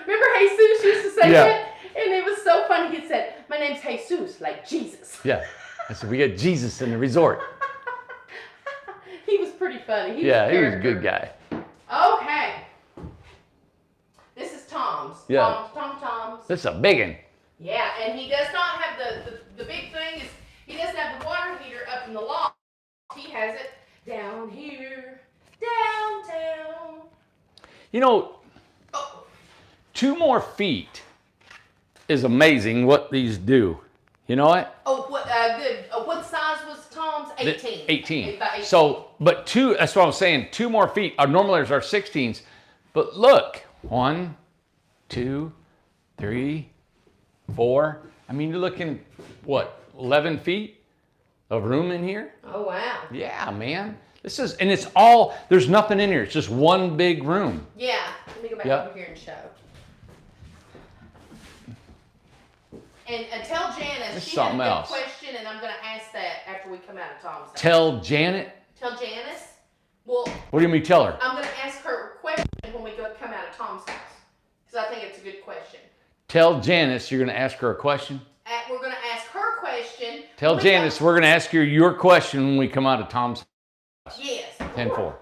Remember Jesus used to say Yeah. that? And it was so funny. He said, my name's Jesus, like Jesus. Yeah. I said, we got Jesus in the resort. He was pretty funny. He was a good guy. Okay. This is Tom's. Yeah. Tom's. This is a big one. Yeah, and he does not have the big thing is he doesn't have the water heater up in the loft. He has it down here, downtown. Oh. 2 more feet is amazing what these do. You know what? Oh, good. What size was Tom's? 18. 18. About 18. So, but 2, that's what I'm saying. 2 more feet. Our normally are 16s. But look, 1, 2, 3, 4. I mean, you're looking, 11 feet of room in here? Oh, wow. Yeah, man. And it's all, there's nothing in here. It's just one big room. Yeah. Let me go back Yep. over here and show. And tell Janice, There's she had a something good else. question, and I'm going to ask that after we come out of Tom's house. Tell Janet. Tell Janice. Well, What do you mean tell her? I'm going to ask her a question when we come out of Tom's house. Because I think it's a good question. Tell Janice you're going to ask her a question. We're going to ask her question. Tell when we Janice we're going to ask her your question when we come out of Tom's house. Yes. 10-4. God,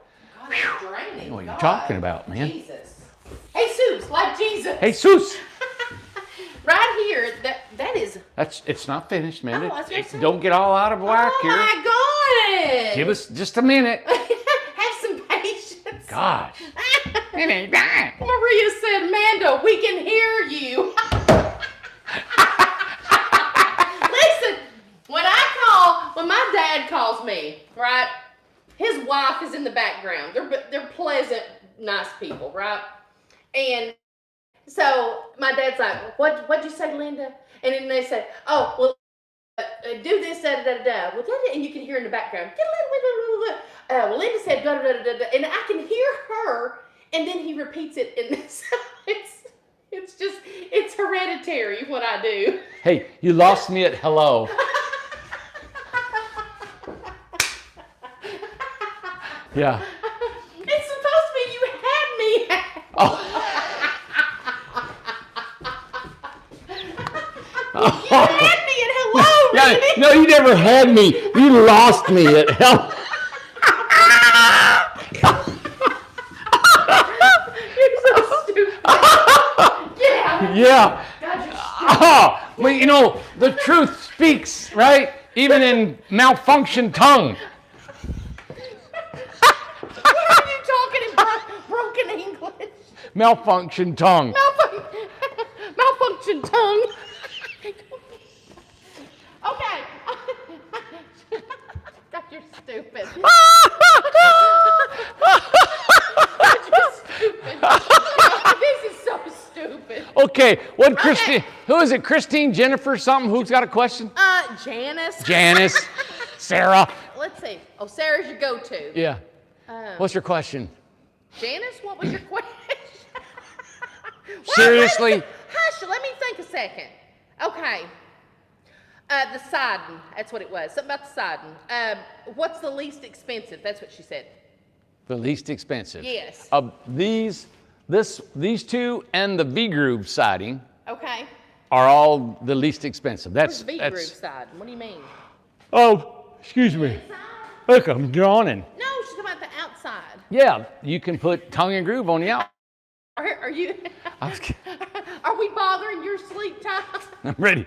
it's draining. What are you God. talking about, man? Jesus. Jesus, like Jesus. Hey, Seuss. Right here, that is. It's not finished, man. Oh, I was gonna say. Don't get all out of whack Oh here. my God. Give us just a minute. Have some patience. Gosh. It ain't that. Maria said, Mando, we can hear you. Listen, when my dad calls me, right? His wife is in the background. They're pleasant, nice people, right? And so my dad's like, what'd you say, Linda? And then they say, oh, well, do this, da-da-da-da. Well, and you can hear in the background, well, Linda said, da-da-da-da-da. And I can hear her, and then he repeats it. And so it's hereditary what I do. Hey, you lost me at hello. Yeah. It's supposed to be you had me. Oh. You had me at hello, Yeah, baby. no, you never had me. You lost me at hello. You're so stupid. Yeah. Yeah. God, you're stupid. Well, the truth speaks, right? Even in malfunctioned tongue. What are you talking in broken English? Malfunctioned tongue. Malfunction tongue. Okay. God, you're stupid. God, you're stupid. This is so stupid. Okay, who is it? Christine, Jennifer, something? Who's got a question? Janice. Janice, Sarah. Let's see. Oh, Sarah's your go-to. Yeah. What's your question? Janice, what was your question? Seriously? Hush, let me think a second. Okay. The siding, that's what it was. Something about the siding. What's the least expensive? That's what she said. The least expensive. Yes. These two and the V-groove siding Okay. are all the least expensive. Where's V-groove siding? What do you mean? Oh, excuse me. Inside? Look, I'm drawing. No, she's talking about the outside. Yeah, you can put tongue and groove on the out. Are you? I was- Are we bothering your sleep time? I'm ready.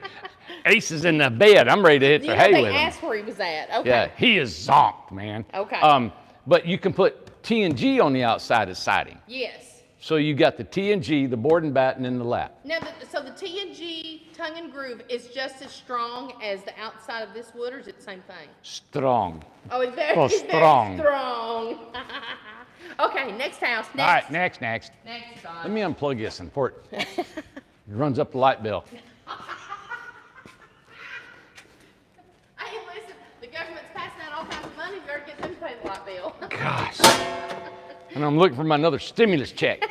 Ace is in the bed. I'm ready to hit the You know, hay they with him. asked where he was at. Okay. Yeah, he is zonked, man. Okay. But you can put T&G on the outside of siding. Yes. So you got the T&G, the board and batten, and the lap. Now, so the T&G tongue and groove is just as strong as the outside of this wood, or is it the same thing? Strong. Oh, it's very, Oh, very strong. strong. Okay, next house. Next. All right, next. Next, Let me unplug this and pour it. It runs up the light bill. Hey, listen, the government's passing out all kinds of money. You better get them to pay the light bill. Gosh. And I'm looking for my another stimulus check.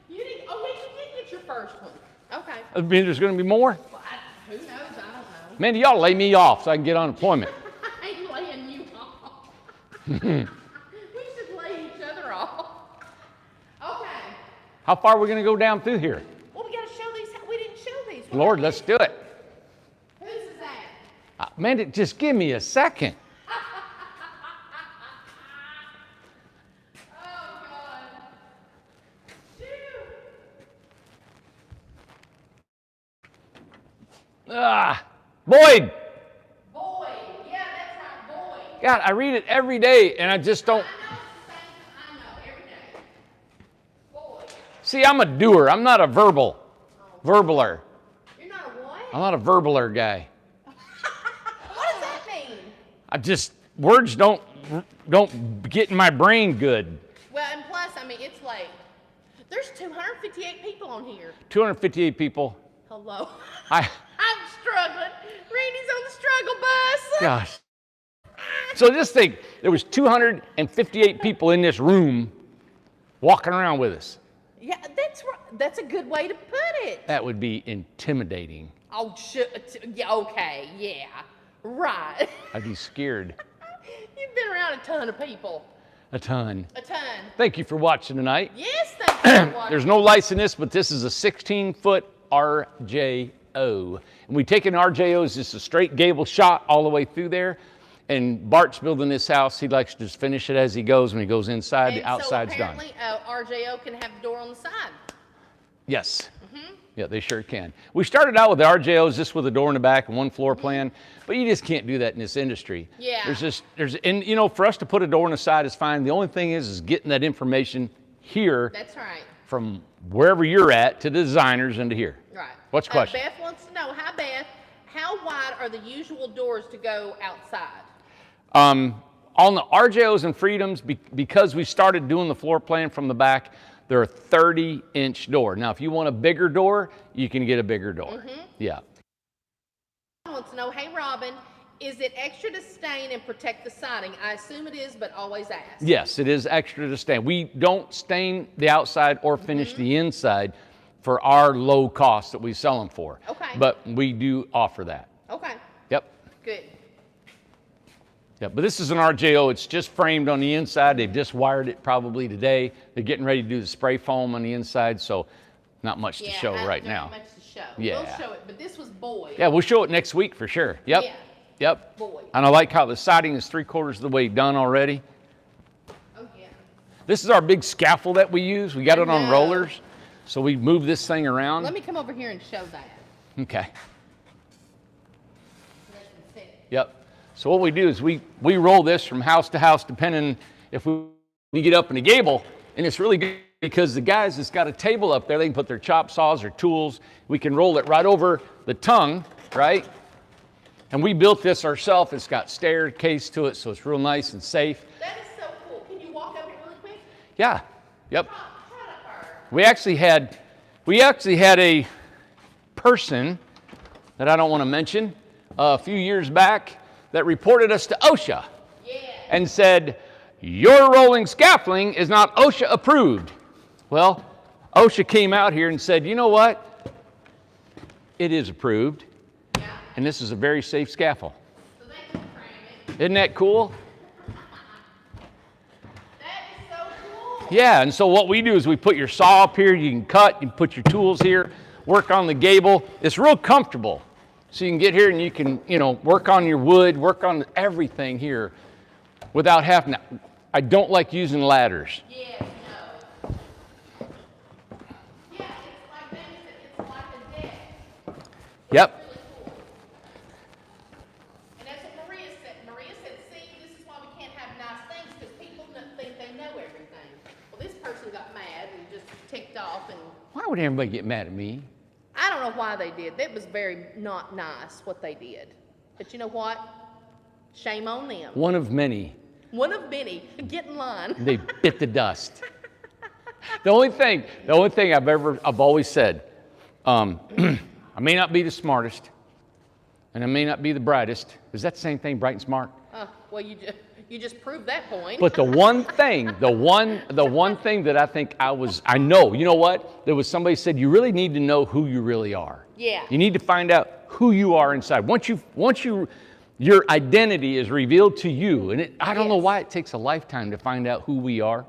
You didn't, oh, wait, you did get your first one. Okay. I mean, there's going to be more? Well, who knows? I don't know. Mandy, y'all lay me off so I can get unemployment. I ain't laying you off. We should lay each other off. Okay. How far are we going to go down through here? Well, we got to show these. We didn't show these. What Lord, are let's these? do it. Whose is that? Mandy, just give me a second. Oh, God. Phew. Boyd. Boy. Yeah, that's right, boy. God, I read it every day and I just don't. I know, every day. Boy. See, I'm a doer. I'm not a verbaler. You're not a what? I'm not a verbaler guy. What does that mean? Words don't get in my brain good. Well, and plus, I mean, it's late. There's 258 people on here. 258 people. Hello. I'm struggling. Randy's on the struggle bus. gosh. So just think, there was 258 people in this room walking around with us. Yeah, that's right. That's a good way to put it. That would be intimidating. Oh, yeah, okay, yeah. Right. I'd be scared. You've been around a ton of people. A ton. A ton. Thank you for watching tonight. Yes, thank you for watching. There's no lights in this, but this is a 16-foot RJO. And we take an RJO as just a straight gable shot all the way through there. And Bart's building this house. He likes to just finish it as he goes. When he goes inside, the outside's done. So apparently, RJO can have the door on the side. Yes. Yeah, they sure can. We started out with the RJOs just with a door in the back and one floor plan, but you just can't do that in this industry. Yeah. And you know, for us to put a door on the side is fine. The only thing is getting that information here That's right. from wherever you're at to the designers and to here. Right. What's the question? Beth wants to know, hi Beth, how wide are the usual doors to go outside? On the RJOs and Freedoms, because we started doing the floor plan from the back, they're a 30-inch door. Now, if you want a bigger door, you can get a bigger door. Yeah. Wants to know, hey Robin, is it extra to stain and protect the siding? I assume it is, but always ask. Yes, it is extra to stain. We don't stain the outside or finish the inside for our low cost that we sell them for. Okay. But we do offer that. Okay, Yep. good. Yep. But this is an RJO. It's just framed on the inside. They've just wired it probably today. They're getting ready to do the spray foam on the inside, so not much to show right now. Not much to show. Yeah. We'll show it, but this was boy. Yeah, we'll show it next week for sure. Yep. Yeah. Yep. Boy. And I like how the siding is 3/4 of the way done already. Oh yeah. This is our big scaffold that we use. We got I it on know. rollers, so we move this thing around. Let me come over here and show that. Okay. Let them see. Yep. So what we do is we roll this from house to house, depending if we get up in the gable, and it's really good because the guys that's got a table up there, they can put their chop saws or tools. We can roll it right over the tongue, right? And we built this ourselves. It's got staircase to it, so it's real nice and safe. That is so cool. Can you walk up here really quick? Yeah. Yep. Shut up, her. We actually had a person that I don't want to mention a few years back that reported us to OSHA and said, your rolling scaffolding is not OSHA approved. Well, OSHA came out here and said, you know what? It is approved. Yeah. And this is a very safe scaffold. So they can frame it. Isn't that cool? That is so cool. Yeah, and so what we do is we put your saw up here, you can cut, you can put your tools here, work on the gable. It's real comfortable. So you can get here and you can, work on your wood, work on everything here without having to. I don't like using ladders. Yeah, no. Yeah, it's like it's like a deck. Yep. It's really cool. And that's what Maria said. Maria said, see, this is why we can't have nice things, because people think they know everything. Well, this person got mad and just ticked off. And Why would everybody get mad at me? I don't know why they did. That was very not nice what they did. But you know what? Shame on them. One of many. One of many. Get in line. They bit the dust. The only thing I've always said, I may not be the smartest, and I may not be the brightest. Is that the same thing, bright and smart? Well, you just proved that point. But the one thing that I think I know, you know what? There was somebody said, you really need to know who you really are. Yeah. You need to find out who you are inside. Once your identity is revealed to you, and I don't know why it takes a lifetime to find out who we are,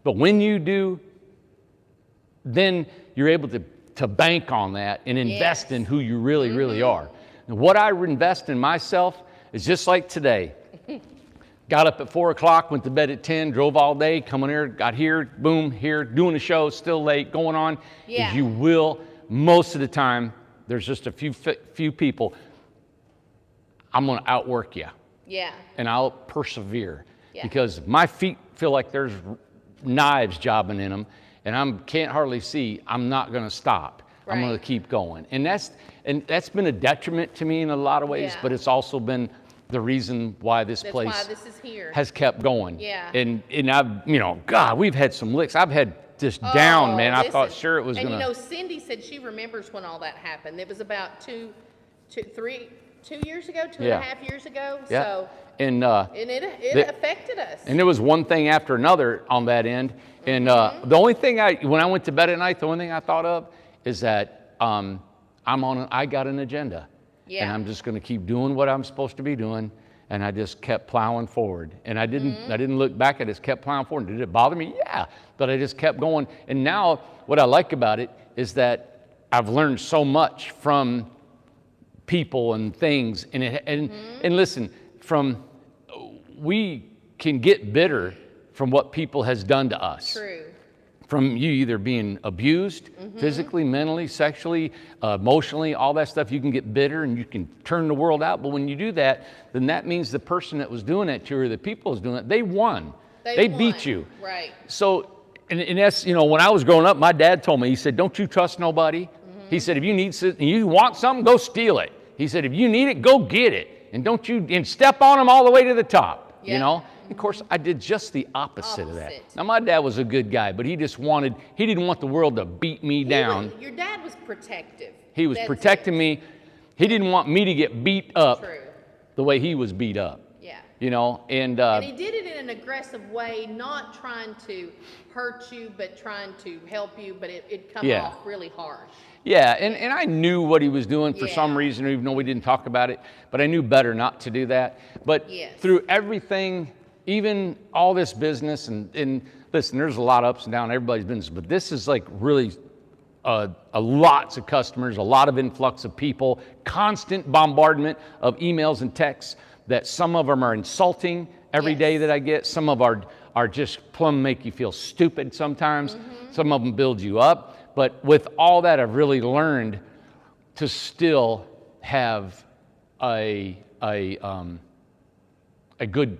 but when you do, then you're able to bank on that and invest in who you really, really are. And what I invest in myself is just like today. Got up at 4 o'clock, went to bed at 10, drove all day, coming here, got here, boom, here, doing a show, still late, going on. Yeah. As you will, most of the time, there's just a few people. I'm going to outwork you. Yeah. And I'll persevere. Yeah. Because my feet feel like there's knives jobbing in them, and I can't hardly see. I'm not going to stop. Right. I'm going to keep going. And that's been a detriment to me in a lot of ways, but it's also been the reason why this place is here. Has kept going. Yeah. And I've, God, we've had some licks. I've had this down, man. I thought sure it was going to. And Cindy said she remembers when all that happened. It was about 2 years ago, 2.5 years ago. Yeah. So, and it affected us. And there was one thing after another on that end. And the only thing when I went to bed at night, the only thing I thought of is that I got an agenda. Yeah. And I'm just going to keep doing what I'm supposed to be doing. And I just kept plowing forward. And I didn't look back. I just kept plowing forward. Did it bother me? Yeah. But I just kept going. And now what I like about it is that I've learned so much from people and things. And listen, we can get bitter from what people has done to us. True. From you either being abused, physically, mentally, sexually, emotionally, all that stuff, you can get bitter and you can turn the world out. But when you do that, then that means the person that was doing that to you or the people that was doing it, they won. They beat you. Right. So, and that's, when I was growing up, my dad told me, he said, don't you trust nobody. He said, if you want something, go steal it. He said, if you need it, go get it. And step on them all the way to the top, Of course, I did just the opposite of that. Now, my dad was a good guy, but he didn't want the world to beat me down. Your dad was protective. He was protecting me. He didn't want me to get beat up the way he was beat up. Yeah. And he did it in an aggressive way, not trying to hurt you, but trying to help you, but it come off really harsh. Yeah, and I knew what he was doing for some reason, even though we didn't talk about it, but I knew better not to do that. But through everything, even all this business, and listen, there's a lot of ups and downs in everybody's business, but this is like really lots of customers, a lot of influx of people, constant bombardment of emails and texts that some of them are insulting every day that I get. Some of are just plumb make you feel stupid sometimes. Some of them build you up. But with all that, I've really learned to still have a good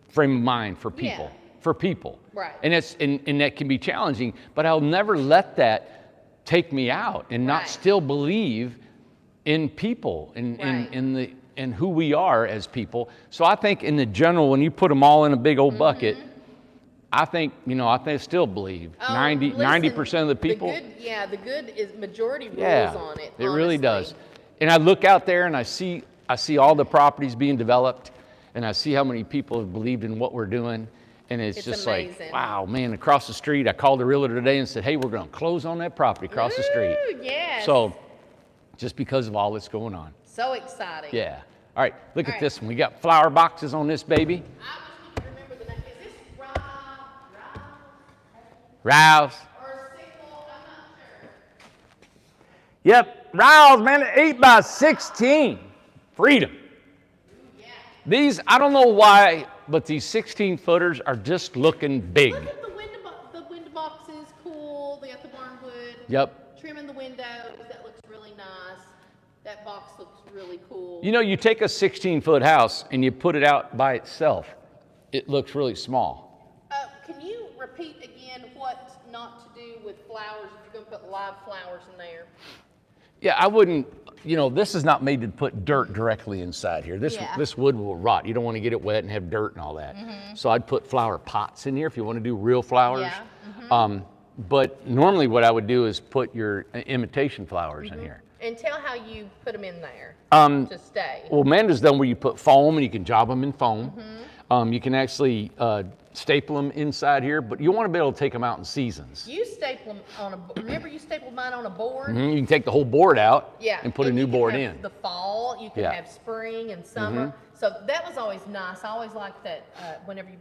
frame of mind for people. For people. Right. And that can be challenging, but I'll never let that take me out and not still believe in people in who we are as people. So I think in the general, when you put them all in a big old bucket, I think I still believe 90% of the people. The good is majority rules on it. It really does. and I look out there and I see all the properties being developed, and I see how many people have believed in what we're doing. And it's just amazing. like, wow, man, across the street, I called the realtor today and said, hey, we're going to close on that property across the street. Yes. So just because of all that's going on. So exciting. Yeah. All right, look All at right. this one. We got flower boxes on this baby. I wish we could remember the name. Is this Rouse. or Sickle? I'm not sure. Yep, Rouse, man, 8x16. Freedom. Yeah. These, I don't know why, but these 16 footers are just looking big. Look at the window boxes, cool. They got the barnwood. Yep. Trimming the windows, that looks really nice. That box looks really cool. You know, you take a 16-foot house and you put it out by itself, it looks really small. Can you repeat again what not to do with flowers if you're going to put live flowers in there? Yeah, I wouldn't, you know, this is not made to put dirt directly inside here. This Yeah. this wood will rot. You don't want to get it wet and have dirt and all that. So I'd put flower pots in here if you want to do real flowers. Yeah. But normally what I would do is put your imitation flowers in here. And tell how you put them in there to stay. Well, Amanda's done where you put foam and you can job them in foam. You can actually staple them inside here, but you want to be able to take them out in seasons. You staple them on remember you stapled mine on a board? You can take the whole board out Yeah. and put a new you can board have in. The fall, you can Yeah. have spring and summer. So that was always nice. I always liked that whenever you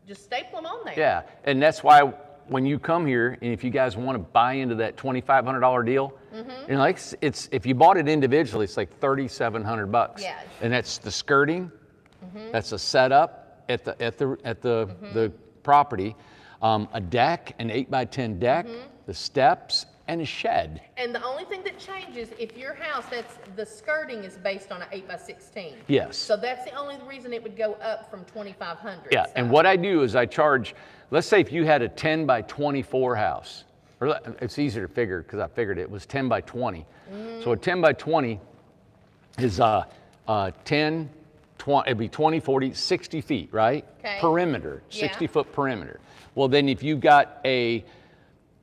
just staple them on there. Yeah, and that's why when you come here, and if you guys want to buy into that $2,500 deal, you know, like it's if you bought it individually, it's like $3,700. Yeah. And that's the skirting, that's a setup at the property, a deck, an 8x10 deck, the steps, and a shed. And the only thing that changes, if your house, that's the skirting is based on an 8x16. Yes. So that's the only reason it would go up from 2,500. Yeah, and what I do is I charge, let's say if you had a 10x24 house, or it's easier to figure because I figured it was 10x20. So a 10x20 is 10, 20, it'd be 20, 40, 60 feet, right? Okay. Perimeter, Yeah. 60-foot perimeter. Well, then if you got a,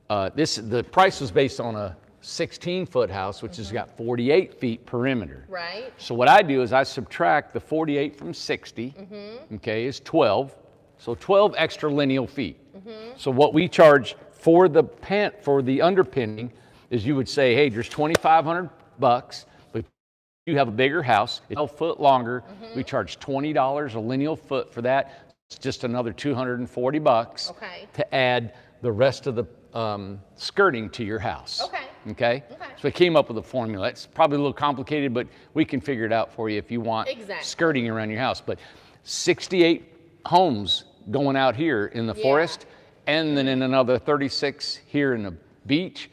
the price was based on a 16-foot house, which has got 48 feet perimeter. Right. So what I do is I subtract the 48 from 60, okay, is 12. So 12 extra lineal feet. So what we charge for the underpinning is you would say, hey, there's $2,500, but if you have a bigger house, it's 12 foot longer, we charge $20 a lineal foot for that. It's just another $240 Okay. to add the rest of the skirting to your house. Okay. Okay? Okay. So we came up with a formula. It's probably a little complicated, but we can figure it out for you if you want Exactly. skirting around your house. But 68 homes going out here in the Yeah. forest, and then in another 36 here in the beach.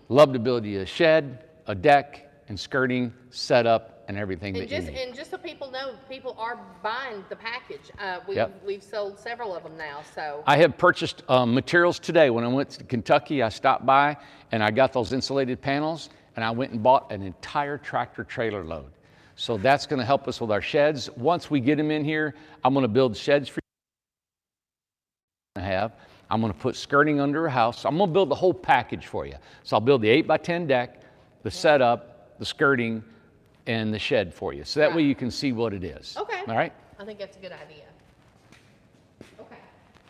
Love to build you a shed, a deck, and skirting, setup, and everything that you need. And just so people know, people are buying the package. Yep. We've sold several of them now, so. I have purchased materials today. When I went to Kentucky, I stopped by and I got those insulated panels, and I went and bought an entire tractor trailer load. So that's going to help us with our sheds. Once we get them in here, I'm going to build sheds for you. I'm going to put skirting under a house. I'm going to build the whole package for you. So I'll build the 8x10 deck, the setup, the skirting, and the shed for you. So that way you can see what it is. Okay. All right? I think that's a good idea. Okay.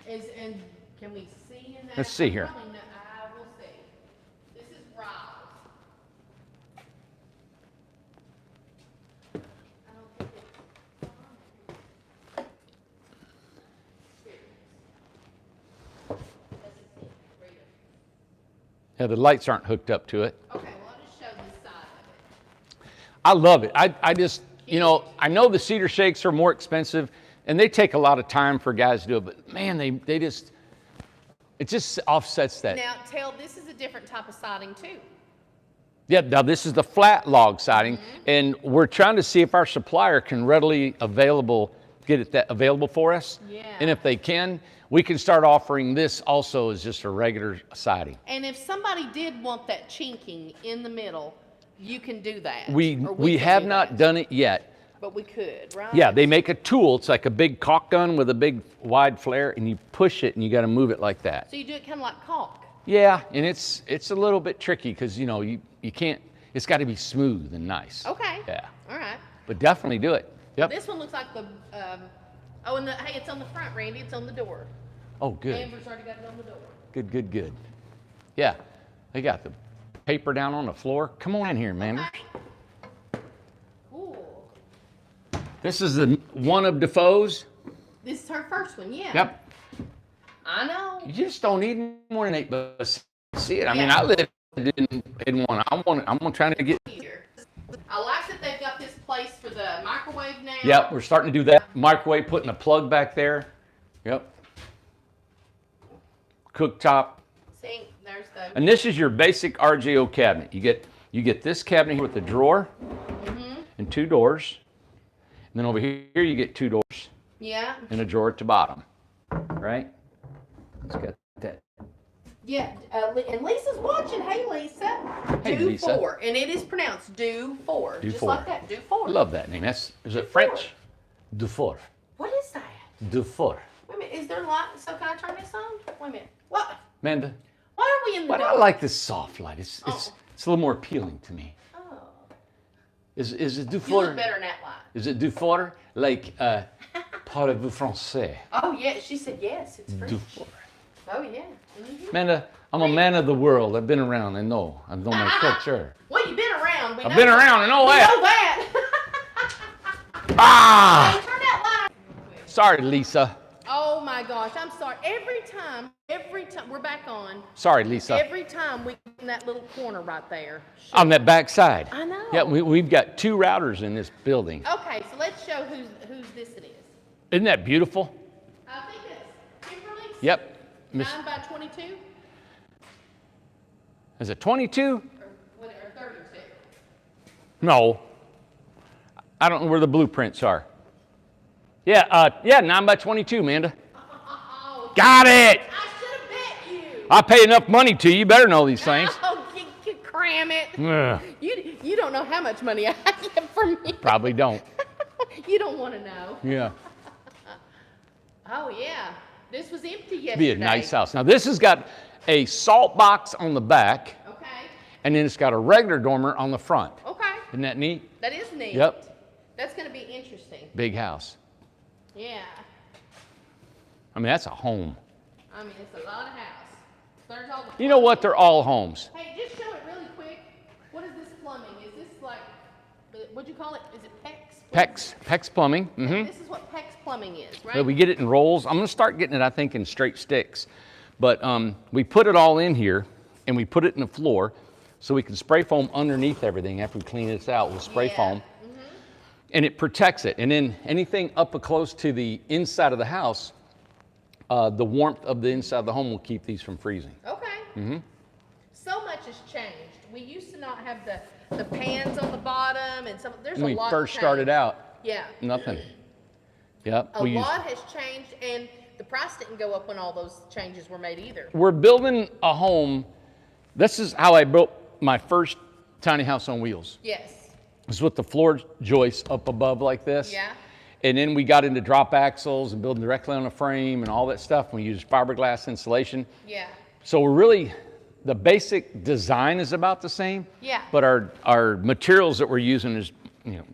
And can we see in that? Let's see here. Probably I will see. This is Rouse. I don't think it's on. Here it is. This is it. Freedom. Yeah, the lights aren't hooked up to it. Okay, well, I'll just show this side of it. I love it. I just, you know, I know the cedar shakes are more expensive and they take a lot of time for guys to do it, but man, they just, it just offsets that. Now, this is a different type of siding too. Yeah, now this is the flat log siding, and we're trying to see if our supplier can readily get it available for us. Yeah. And if they can, we can start offering this also as just a regular siding. And if somebody did want that chinking in the middle, you can do that. We could have do not that. done it yet. But we could, right? Yeah, they make a tool. It's like a big caulk gun with a big wide flare, and you push it and you got to move it like that. So you do it kind of like caulk. Yeah, and it's a little bit tricky because you know you can't. It's got to be smooth and nice. Okay. Yeah. All right. But definitely do it. Yep. This one looks like the, oh, and hey, it's on the front, Randy. It's on the door. Oh, good. Amber's already got it on the door. Good, good, good. Yeah. They got the paper down on the floor. Come on in here, man. Okay. Cool. This is one of Defoe's. This is her first one, yeah. Yep. I know. You just don't need more than 8 bucks. See it. I mean, Yeah. I lived in one. I'm trying to get. Here. I like that they've got this place for the microwave now. Yep, we're starting to do that. Microwave, putting a plug back there. Yep. Cooktop. See, there's the. And this is your basic RJO cabinet. You get this cabinet here with the drawer and 2 doors. And then over here you get 2 doors Yeah. and a drawer at the bottom. Right? Let's get that. Yeah, and Lisa's watching. Hey, Lisa. Hey, Do Lisa. 4. And it is pronounced do 4. Do just 4. like that. Do 4. I love that name. Is it French? Dufour. What is that? Dufour. Wait a minute. Is there light? So can I turn this on? Wait a minute. What? Amanda, Why are we in the why do I dark? like this soft light? It's Oh. a little more appealing to me. Oh. Is it You Dufour? look better in that light. Is it Dufour? Like, parlez-vous français? Oh, yeah. She said yes. It's French. Dufour. Oh, yeah. Mm-hmm. Amanda, I'm a man of the world. I've been around. I know my culture. Well, you've been around. We I've know been that. around. I know We that. know that. Ah! Hey, turn that light. Sorry, Lisa. Oh my gosh, I'm sorry. Every time, we're back on. Sorry, Lisa. Every time we get in that little corner right there. On that back side. I know. Yeah, we've got 2 routers in this building. Okay, so let's show whose this it is. Isn't that beautiful? I think it's Kimberly's. Yep. 9 by 22 Is it 22? or whatever, 36. No. I don't know where the blueprints are. Yeah, 9 by 22, Amanda. Oh, Got it. I should have bet you. I pay enough money to you. You better know these things. Oh, you cram it. Ugh, You don't know how much money I get from me. probably don't. You don't want to know. Yeah. Oh yeah, this was empty yesterday. Be a nice house. Now this has got a salt box on the back, Okay. and then it's got a regular dormer on the front. Okay. Isn't that neat? That is neat. Yep. That's going to be interesting. Big house. Yeah. I mean, that's a home. I mean, it's a lot of house. There's all the You know what? plumbing. They're all homes. Hey, just show it really quick. What is this plumbing? Is this like, what'd you call it? Is it PEX? PEX Plumbing. Mm-hmm. This is what PEX plumbing is, right? But we get it in rolls. I'm going to start getting it, I think, in straight sticks. But we put it all in here, and we put it in the floor, so we can spray foam underneath everything after we clean this out with spray Yeah. foam. And it protects it. And then anything up close to the inside of the house, the warmth of the inside of the home will keep these from freezing. Okay. Mm-hmm. So much has changed. We used to not have the pans on the bottom, and some. There's When a we lot. first changed. started out, Yeah. nothing. Yep. A lot has changed, and the price didn't go up when all those changes were made either. We're building a home. This is how I built my first tiny house on wheels. Yes. It's with the floor joists up above like this. Yeah. And then we got into drop axles and building directly on a frame and all that stuff. We used fiberglass insulation. Yeah. So we're really, the basic design is about the same. Yeah. But our materials that we're using is,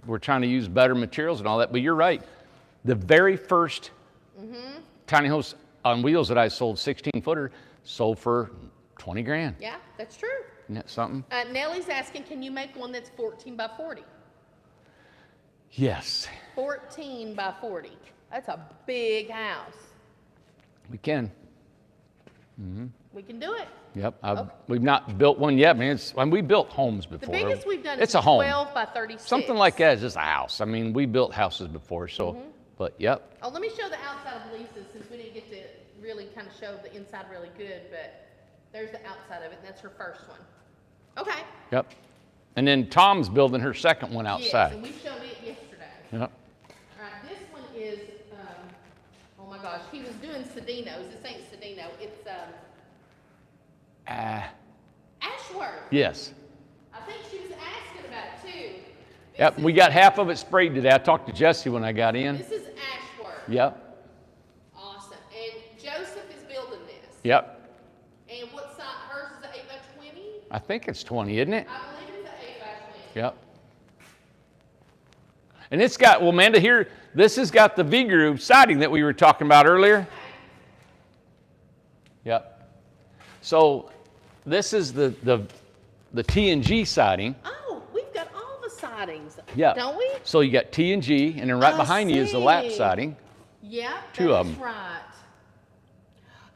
we're trying to use better materials and all that. But you're right. The very first tiny house on wheels that I sold, 16-footer, sold for 20 grand. Yeah, that's true. Isn't that something? Nellie's asking, can you make one that's 14 by 40? Yes, 14 by 40. That's a big house. we can. We can do it. Yep. We've not built one yet. We built homes The before. biggest we've done It's is a home. 12 by 36. Something like that is just a house. I mean, we built houses before, so, but yep. Oh, let me show the outside of Lisa's since we didn't get to really kind of show the inside really good, but there's the outside of it, and that's her first one. Okay. Yep. And then Tom's building her second one Yes, outside. and we showed it yesterday. Yep. All right, this one is, oh my gosh, he was doing Cedinos. This ain't Cedino, it's Ashworth. Yes. I think she was asking about it too. Yep. We got half of it sprayed today. I talked to Jesse when I got in. This is Ashworth. Yep. Awesome. And Joseph is building this. Yep. And what size? Hers is an 8 by 20. I think it's 20, isn't it? I believe it's an 8 by Yep. And it's got, well, Amanda, here, this has got the V-groove siding that we were talking about earlier. Yep. So this is the T&G siding. Oh, we've got all the sidings. Yeah. Don't we? So you got T&G, and then right I behind you is the lap see. siding. Yeah, Two of that's them. right.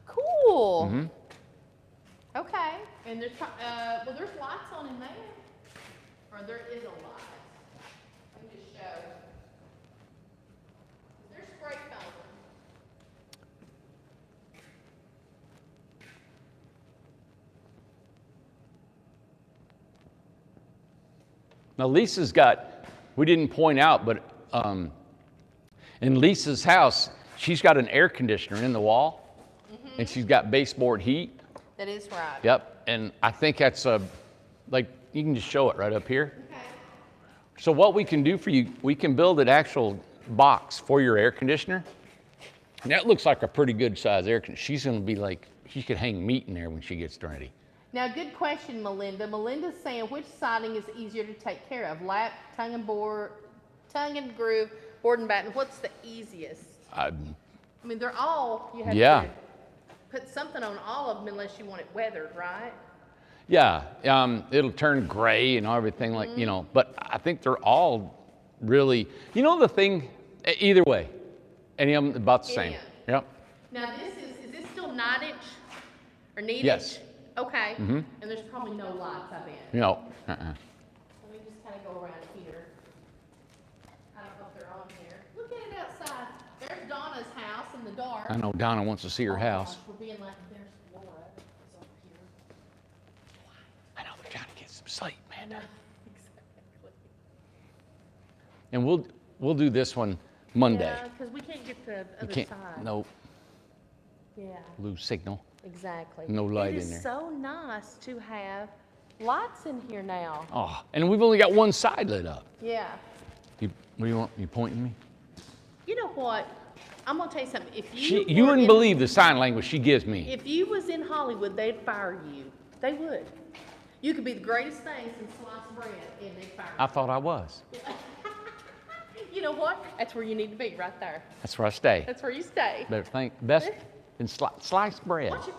Cool. Mm-hmm. Okay. And there's well, there's lights on in there, or there is a light. Let me just show. There's spray color. Now Lisa's got, we didn't point out, but in Lisa's house, she's got an air conditioner in the wall, and she's got baseboard heat. That is right. Yep, and I think that's like, you can just show it right up here. Okay. So what we can do for you, we can build an actual box for your air conditioner. And that looks like a pretty good size air conditioner. She's gonna be like, she could hang meat in there when she gets ready. Now, good question, Melinda. Melinda's saying, which siding is easier to take care of? Lap, tongue and groove, board and batten. What's the easiest? I mean, they're all, you have to put something on all of them unless you want it weathered, right? Yeah, it'll turn gray and everything like, you know, but I think they're all really, you know the thing, either way, any of them about the same. Yeah. Yep. Now, is this still 9-inch or 8-inch? Yes. Okay. Mm-hmm. And there's probably no lights, I bet. No. Let me just kind of go around here. I don't know if they're on here. Look at it outside. There's Donna's house in the dark. I know Donna wants to see her house. Gosh, we're being like, there's Laura is over here. I know, we're trying to get some sleep, man. Exactly. And we'll do this one Monday. Yeah, because we can't get the You other can't, side. no, Yeah, lose signal. exactly. No light it in there. It is so nice to have lights in here now. Oh, and we've only got one side lit up. Yeah. What do you want? You pointing me? You know what? I'm gonna tell you something. If you You were wouldn't in- believe the sign language she gives me. If you was in Hollywood, they'd fire you. They would. You could be the greatest thing since sliced bread, and they'd fire I thought I was. you. You know what? That's where you need to be, right there. That's where I stay. That's where you stay. Better think, best in sliced bread. Watch it.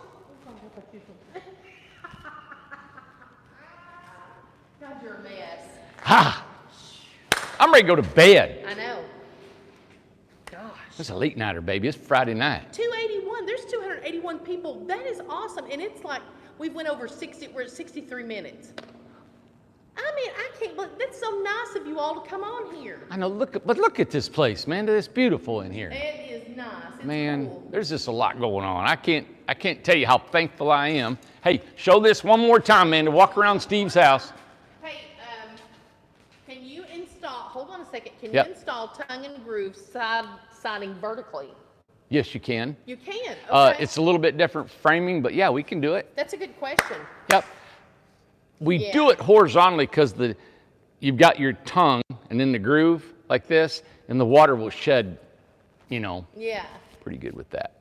God, you're a mess. Ha! I'm ready to go to bed. I know. Gosh. It's a late nighter, baby. It's Friday night. 281. There's 281 people. That is awesome. And it's like we went over 60. We're at 63 minutes. I mean, I can't believe that's so nice of you all to come on here. I know. But look at this place, man. It's beautiful in here. It is nice. It's Man, cool. there's just a lot going on. I can't tell you how thankful I am. Hey, show this one more time, man. To walk around Steve's house. Hey, can you install? Hold on a second. Can Yep. you install tongue and groove siding vertically? Yes, you can. You can. Okay. It's a little bit different framing, but yeah, we can do it. That's a good question. Yep. We Yeah. do it horizontally because you've got your tongue and then the groove like this, and the water will shed, Yeah. pretty good with that.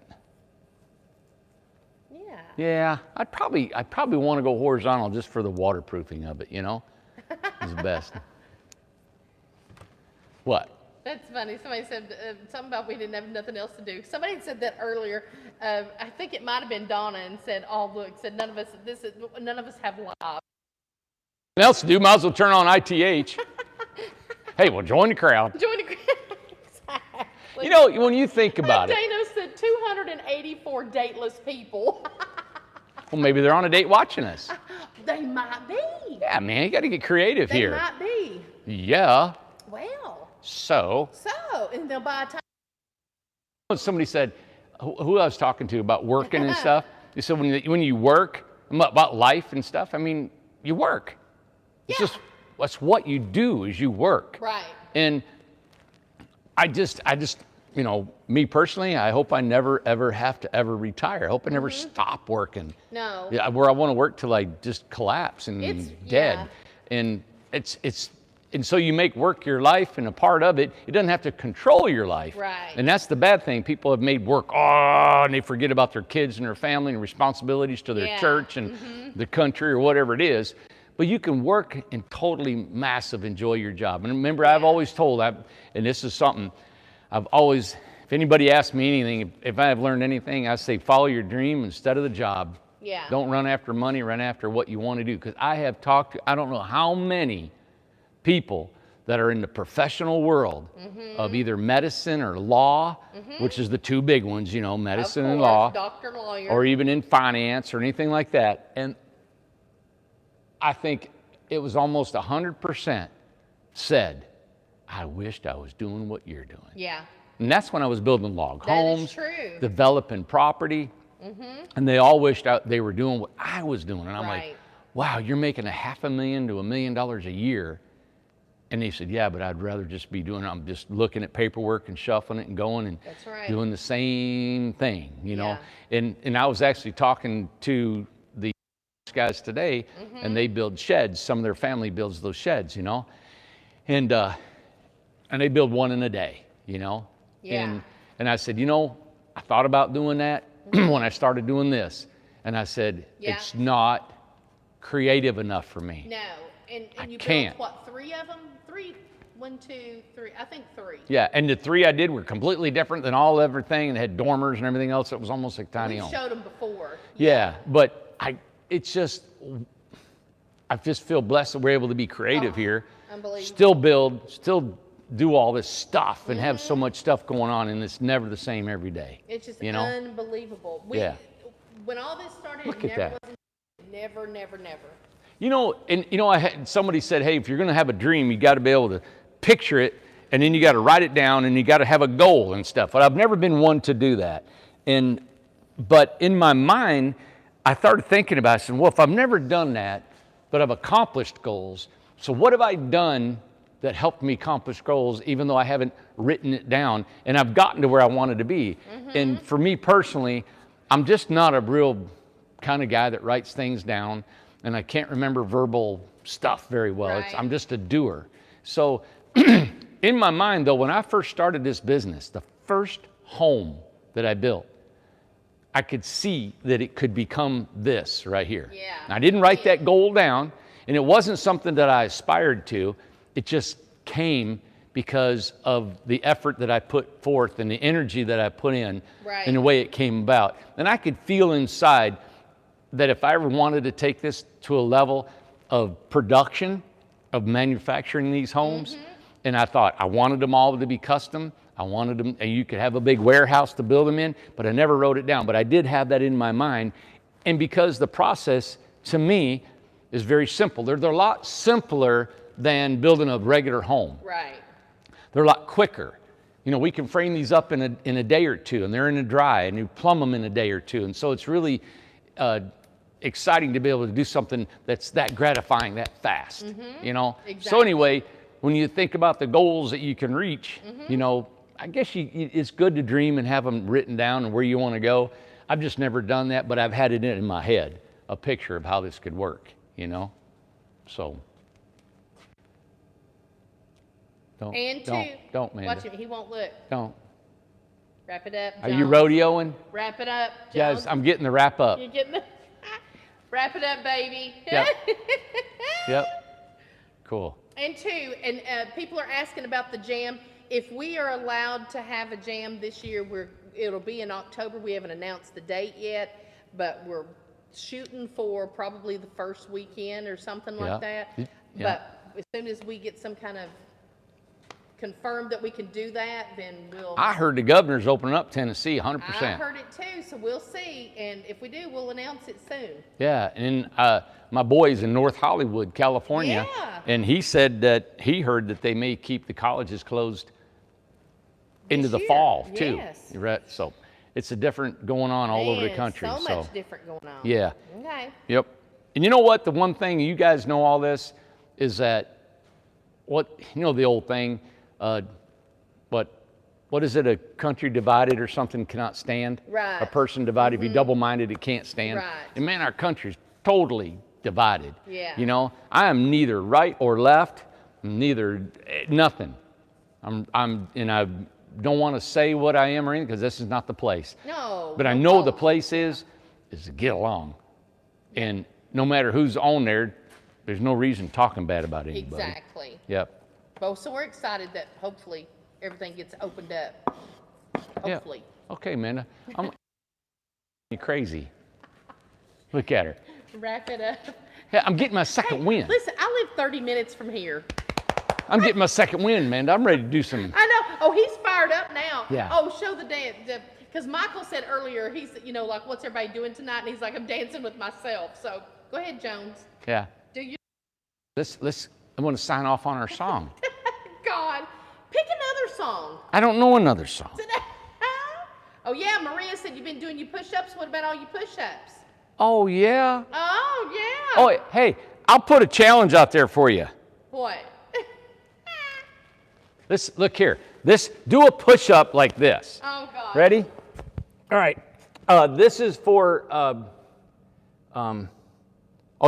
Yeah. Yeah, I'd probably want to go horizontal just for the waterproofing of it, It's the best. What? That's funny. Somebody said something about we didn't have nothing else to do. Somebody had said that earlier. I think it might have been Donna, and said, "Oh, look," said none of us have live. Nothing else to do, might as well turn on ITH. Hey, well, join the crowd. Join the exactly. When you think about it, Dano said 284 dateless people. well, maybe they're on a date watching us. They might be. Yeah, man, you got to get creative They here. might be. Yeah. Well. So, And they'll buy a time. somebody said, who I was talking to about working and stuff, they said when you work, about life and stuff, I mean, you work. It's Yeah. just, that's what you do is you work. Right. And I just, me personally, I hope I never, ever have to ever retire. I hope I never stop working. No. Yeah, where I want to work till I just collapse and dead. Yeah. And so you make work your life, and a part of it, it doesn't have to control your life. Right. And that's the bad thing. People have made work, and they forget about their kids and their family and responsibilities to their Yeah. church and the country or whatever it is. But you can work and totally massive enjoy your job. And remember, I've always told, and this is something I've always, if anybody asks me anything, if I have learned anything, I say follow your dream instead of the job. Yeah. Don't run after money, run after what you want to do. Because I have talked to, I don't know how many people that are in the professional world of either medicine or law, which is the two big ones, you know, medicine and law, doctor, lawyer, or even in finance or anything like that. And I think it was almost 100% said, I wished I was doing what you're doing. Yeah. And that's when I was building log homes, true. developing property, and they all wished they were doing what I was doing. And I'm like, wow, you're making $500,000 to $1 million a year. And they said, yeah, but I'd rather just be doing, I'm just looking at paperwork and shuffling it and going and doing the same thing, you know. And I was actually talking to the guys today, and they build sheds. Some of their family builds those sheds, you know. And they build one in a day, you know. And I said, you know, I thought about doing that when I started doing this. And I said, it's not creative enough for me. No. And you can't. built, what, 3 of them? 3? 1, 2, 3. I think 3. Yeah, and the 3 I did were completely different than everything, and had dormers and everything else. It was almost like tiny home. We showed them before. Yeah, but I just feel blessed that we're able to be creative here. Unbelievable. Still build, still do all this stuff and have so much stuff going on, and it's never the same every day. It's just you know? unbelievable. When all this started, Look it at never that. wasn't, never. You know, and you know, somebody said, hey, if you're going to have a dream, you got to be able to picture it, and then you got to write it down, and you got to have a goal and stuff. But I've never been one to do that. But in my mind, I started thinking about it. I said, well, if I've never done that, but I've accomplished goals, so what have I done that helped me accomplish goals, even though I haven't written it down, and I've gotten to where I wanted to be? And for me personally, I'm just not a real kind of guy that writes things down, and I can't remember verbal stuff very well. I'm just a doer. So in my mind, though, when I first started this business, the first home that I built, I could see that it could become this right here. Yeah. I didn't write that goal down, and it wasn't something that I aspired to. It just came because of the effort that I put forth and the energy that I put in and the way it came about. And I could feel inside that if I ever wanted to take this to a level of production, of manufacturing these homes, and I thought I wanted them all to be custom, I wanted them, and you could have a big warehouse to build them in, but I never wrote it down. But I did have that in my mind. And because the process, to me, is very simple. They're a lot simpler than building a regular home. Right. They're a lot quicker. You know, we can frame these up in a day or two, and they're in the dry, and you plumb them in a day or two. And so it's really exciting to be able to do something that's that gratifying that fast, you know? Exactly. So anyway, when you think about the goals that you can reach, you know, I guess it's good to dream and have them written down and where you want to go. I've just never done that, but I've had it in my head, a picture of how this could work, you know? So. Don't, man. Watch him, he won't look. Don't. Wrap it up, Are Jones. you rodeoing? Wrap it up, Jones. Yes, I'm getting the wrap up. You're getting the... Wrap it up, baby. Yep. Yep. Cool. And people are asking about the jam. If we are allowed to have a jam this year, it'll be in October. We haven't announced the date yet, but we're shooting for probably the first weekend or something like that. Yeah. But as soon as we get some kind of confirmed that we can do that, then we'll... I heard the governor's opening up Tennessee 100%. I heard it too, so we'll see. And if we do, we'll announce it soon. Yeah, and my boy's in North Hollywood, California, and he said that he heard that they may keep the colleges closed into the fall too. Yes. Right. So it's a different going on all over the country. So much different going on. Yeah. Okay. Yep. And you know what? The one thing, you guys know all this, is that the old thing, what is it? A country divided or something cannot stand. Right. A person divided. If you're double-minded, it can't stand. Right. And man, our country's totally divided. Yeah. You know, I am neither right or left, nothing. And I don't want to say what I am or anything, because this is not the place. No. But I know the place is to get along. And no matter who's on there, there's no reason talking bad about anybody. Exactly. Yep. Well, so we're excited that hopefully everything gets opened up. Hopefully. Yeah. Okay, Amanda. You're crazy. Look at her. Wrap it up. Hey, I'm getting my second win. Listen, I live 30 minutes from here. I'm getting my second win, Amanda. I'm ready to do some. I know. Oh, he's fired up now. Yeah. Oh, show the dance. Because Michael said earlier, he's, like, what's everybody doing tonight? And he's like, I'm dancing with myself. So go ahead, Jones. Yeah. Do you? Let's. I want to sign off on our song. God, pick another song. I don't know another song. Oh, yeah. Maria said you've been doing your push-ups. What about all your push-ups? Oh yeah. Oh, yeah. Oh hey, I'll put a challenge out there for you. What? Look here. Do a push-up like this. Oh, God. Ready? All right. This is for oh,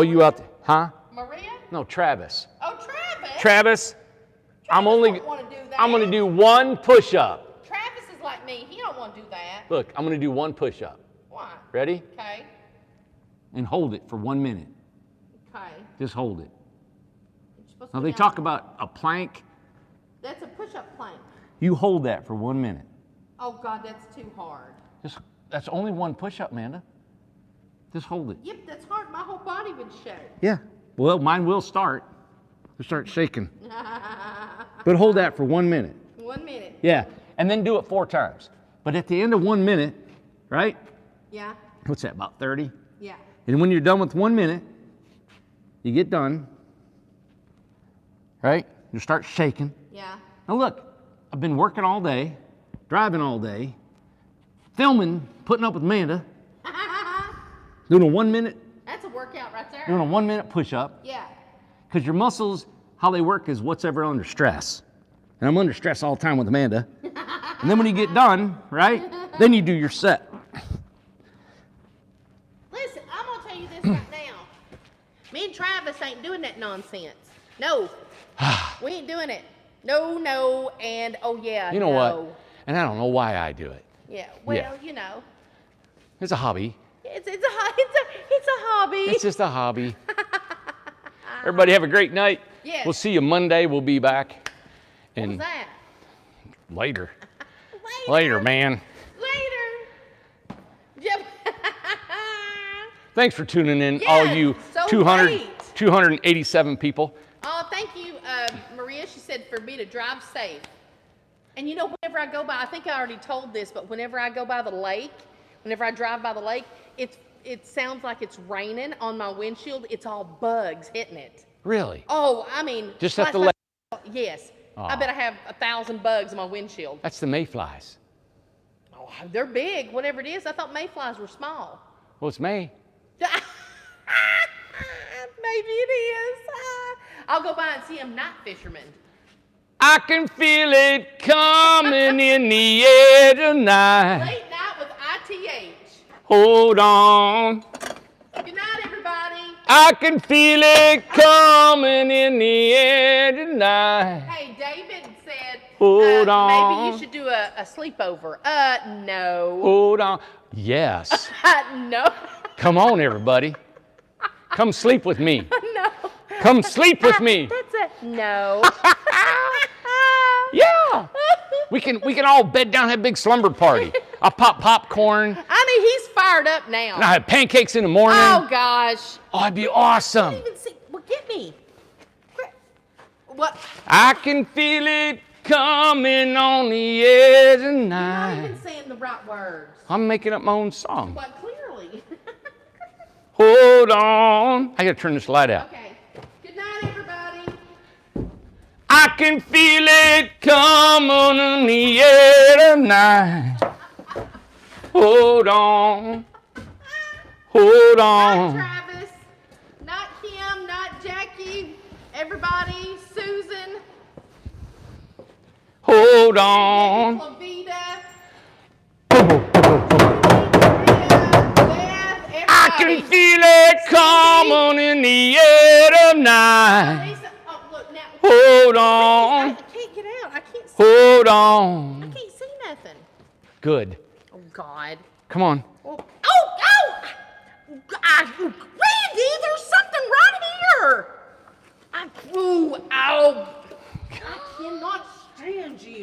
you out there, huh? Maria? No, Travis. Oh, Travis. Travis, I'm don't wanna do that. going to do one push-up. Travis is like me. He don't want to do that. Look, I'm going to do one push-up. Why? Ready? Okay. And hold it for 1 minute. Okay. Just hold it. You're supposed to Now go they down. talk about a plank. That's a push-up plank. You hold that for 1 minute. Oh, God, that's too hard. That's only one push-up, Amanda. Just hold it. Yep, that's hard. My whole body would shake. Yeah. Well, mine will start. It'll start shaking. But hold that for 1 minute. 1 minute. Yeah. And then do it 4 times. But at the end of 1 minute, right? Yeah. What's that, about 30? Yeah. And when you're done with 1 minute, you get done, right? You start shaking. Yeah. Now look, I've been working all day, driving all day, filming, putting up with Amanda, doing a 1 minute, That's a workout right there. doing a 1 minute push-up. Yeah. Because your muscles, how they work is what's ever under stress. And I'm under stress all the time with Amanda. And then when you get done, right, then you do your set. Listen, I'm going to tell you this right now. Me and Travis ain't doing that nonsense. No. We ain't doing it. No, and oh, yeah, You know no. what? And I don't know why I do it. Yeah, well, Yeah. It's a hobby. It's a hobby. It's just a hobby. Everybody have a great night. Yes. We'll see you Monday. We'll be back. What And was that? later. Later, man. Later. Yep. Thanks for tuning in, Yes, all you so 287 people. Oh, thank you, Maria. She said for me to drive safe. And whenever I go by, I think I already told this, but whenever I go by the lake, whenever I drive by the lake, it sounds like it's raining on my windshield. It's all bugs hitting it. Really? Oh, I mean. Just at the lake? Yes. Aw. I bet I have 1,000 bugs on my windshield. That's the mayflies. Oh, they're big, whatever it is. I thought mayflies were small. Well, it's May. Maybe it is. I'll go by and see them night fishermen. I can feel it coming in the air tonight. Late night with ITH. Hold on. Good night, everybody. I can feel it coming in the air tonight. Hey, David said Hold maybe on. you should do a sleepover. No. Hold on. Yes. No. Come on, everybody. Come sleep with me. No. Come sleep with me. That's a no. Yeah. We can all bed down, have a big slumber party. I'll pop popcorn. I mean, he's fired up now. And I'll have pancakes in the morning. Oh, gosh. Oh, it'd be awesome. Even see. Well, get me. What? I can feel it coming on the air You're not tonight. even saying the right words. I'm making up my own song. But clearly. Hold on. I gotta turn this light out. Okay. Good night, everybody. I can feel it coming on the air tonight. Hold on. Hold Not on. Travis. Not Kim. Not Jackie. Everybody. Susan. Hold on. Flavita. I can feel it coming in the air tonight. Lisa, oh, look, now. Hold I on. can't get out. I can't see. Hold I on. can't see nothing. Good. Oh, God. Come on. Oh! Randy, there's something right here.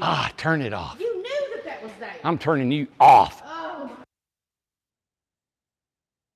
Ah, turn it off. You knew that that was there. I'm turning you off.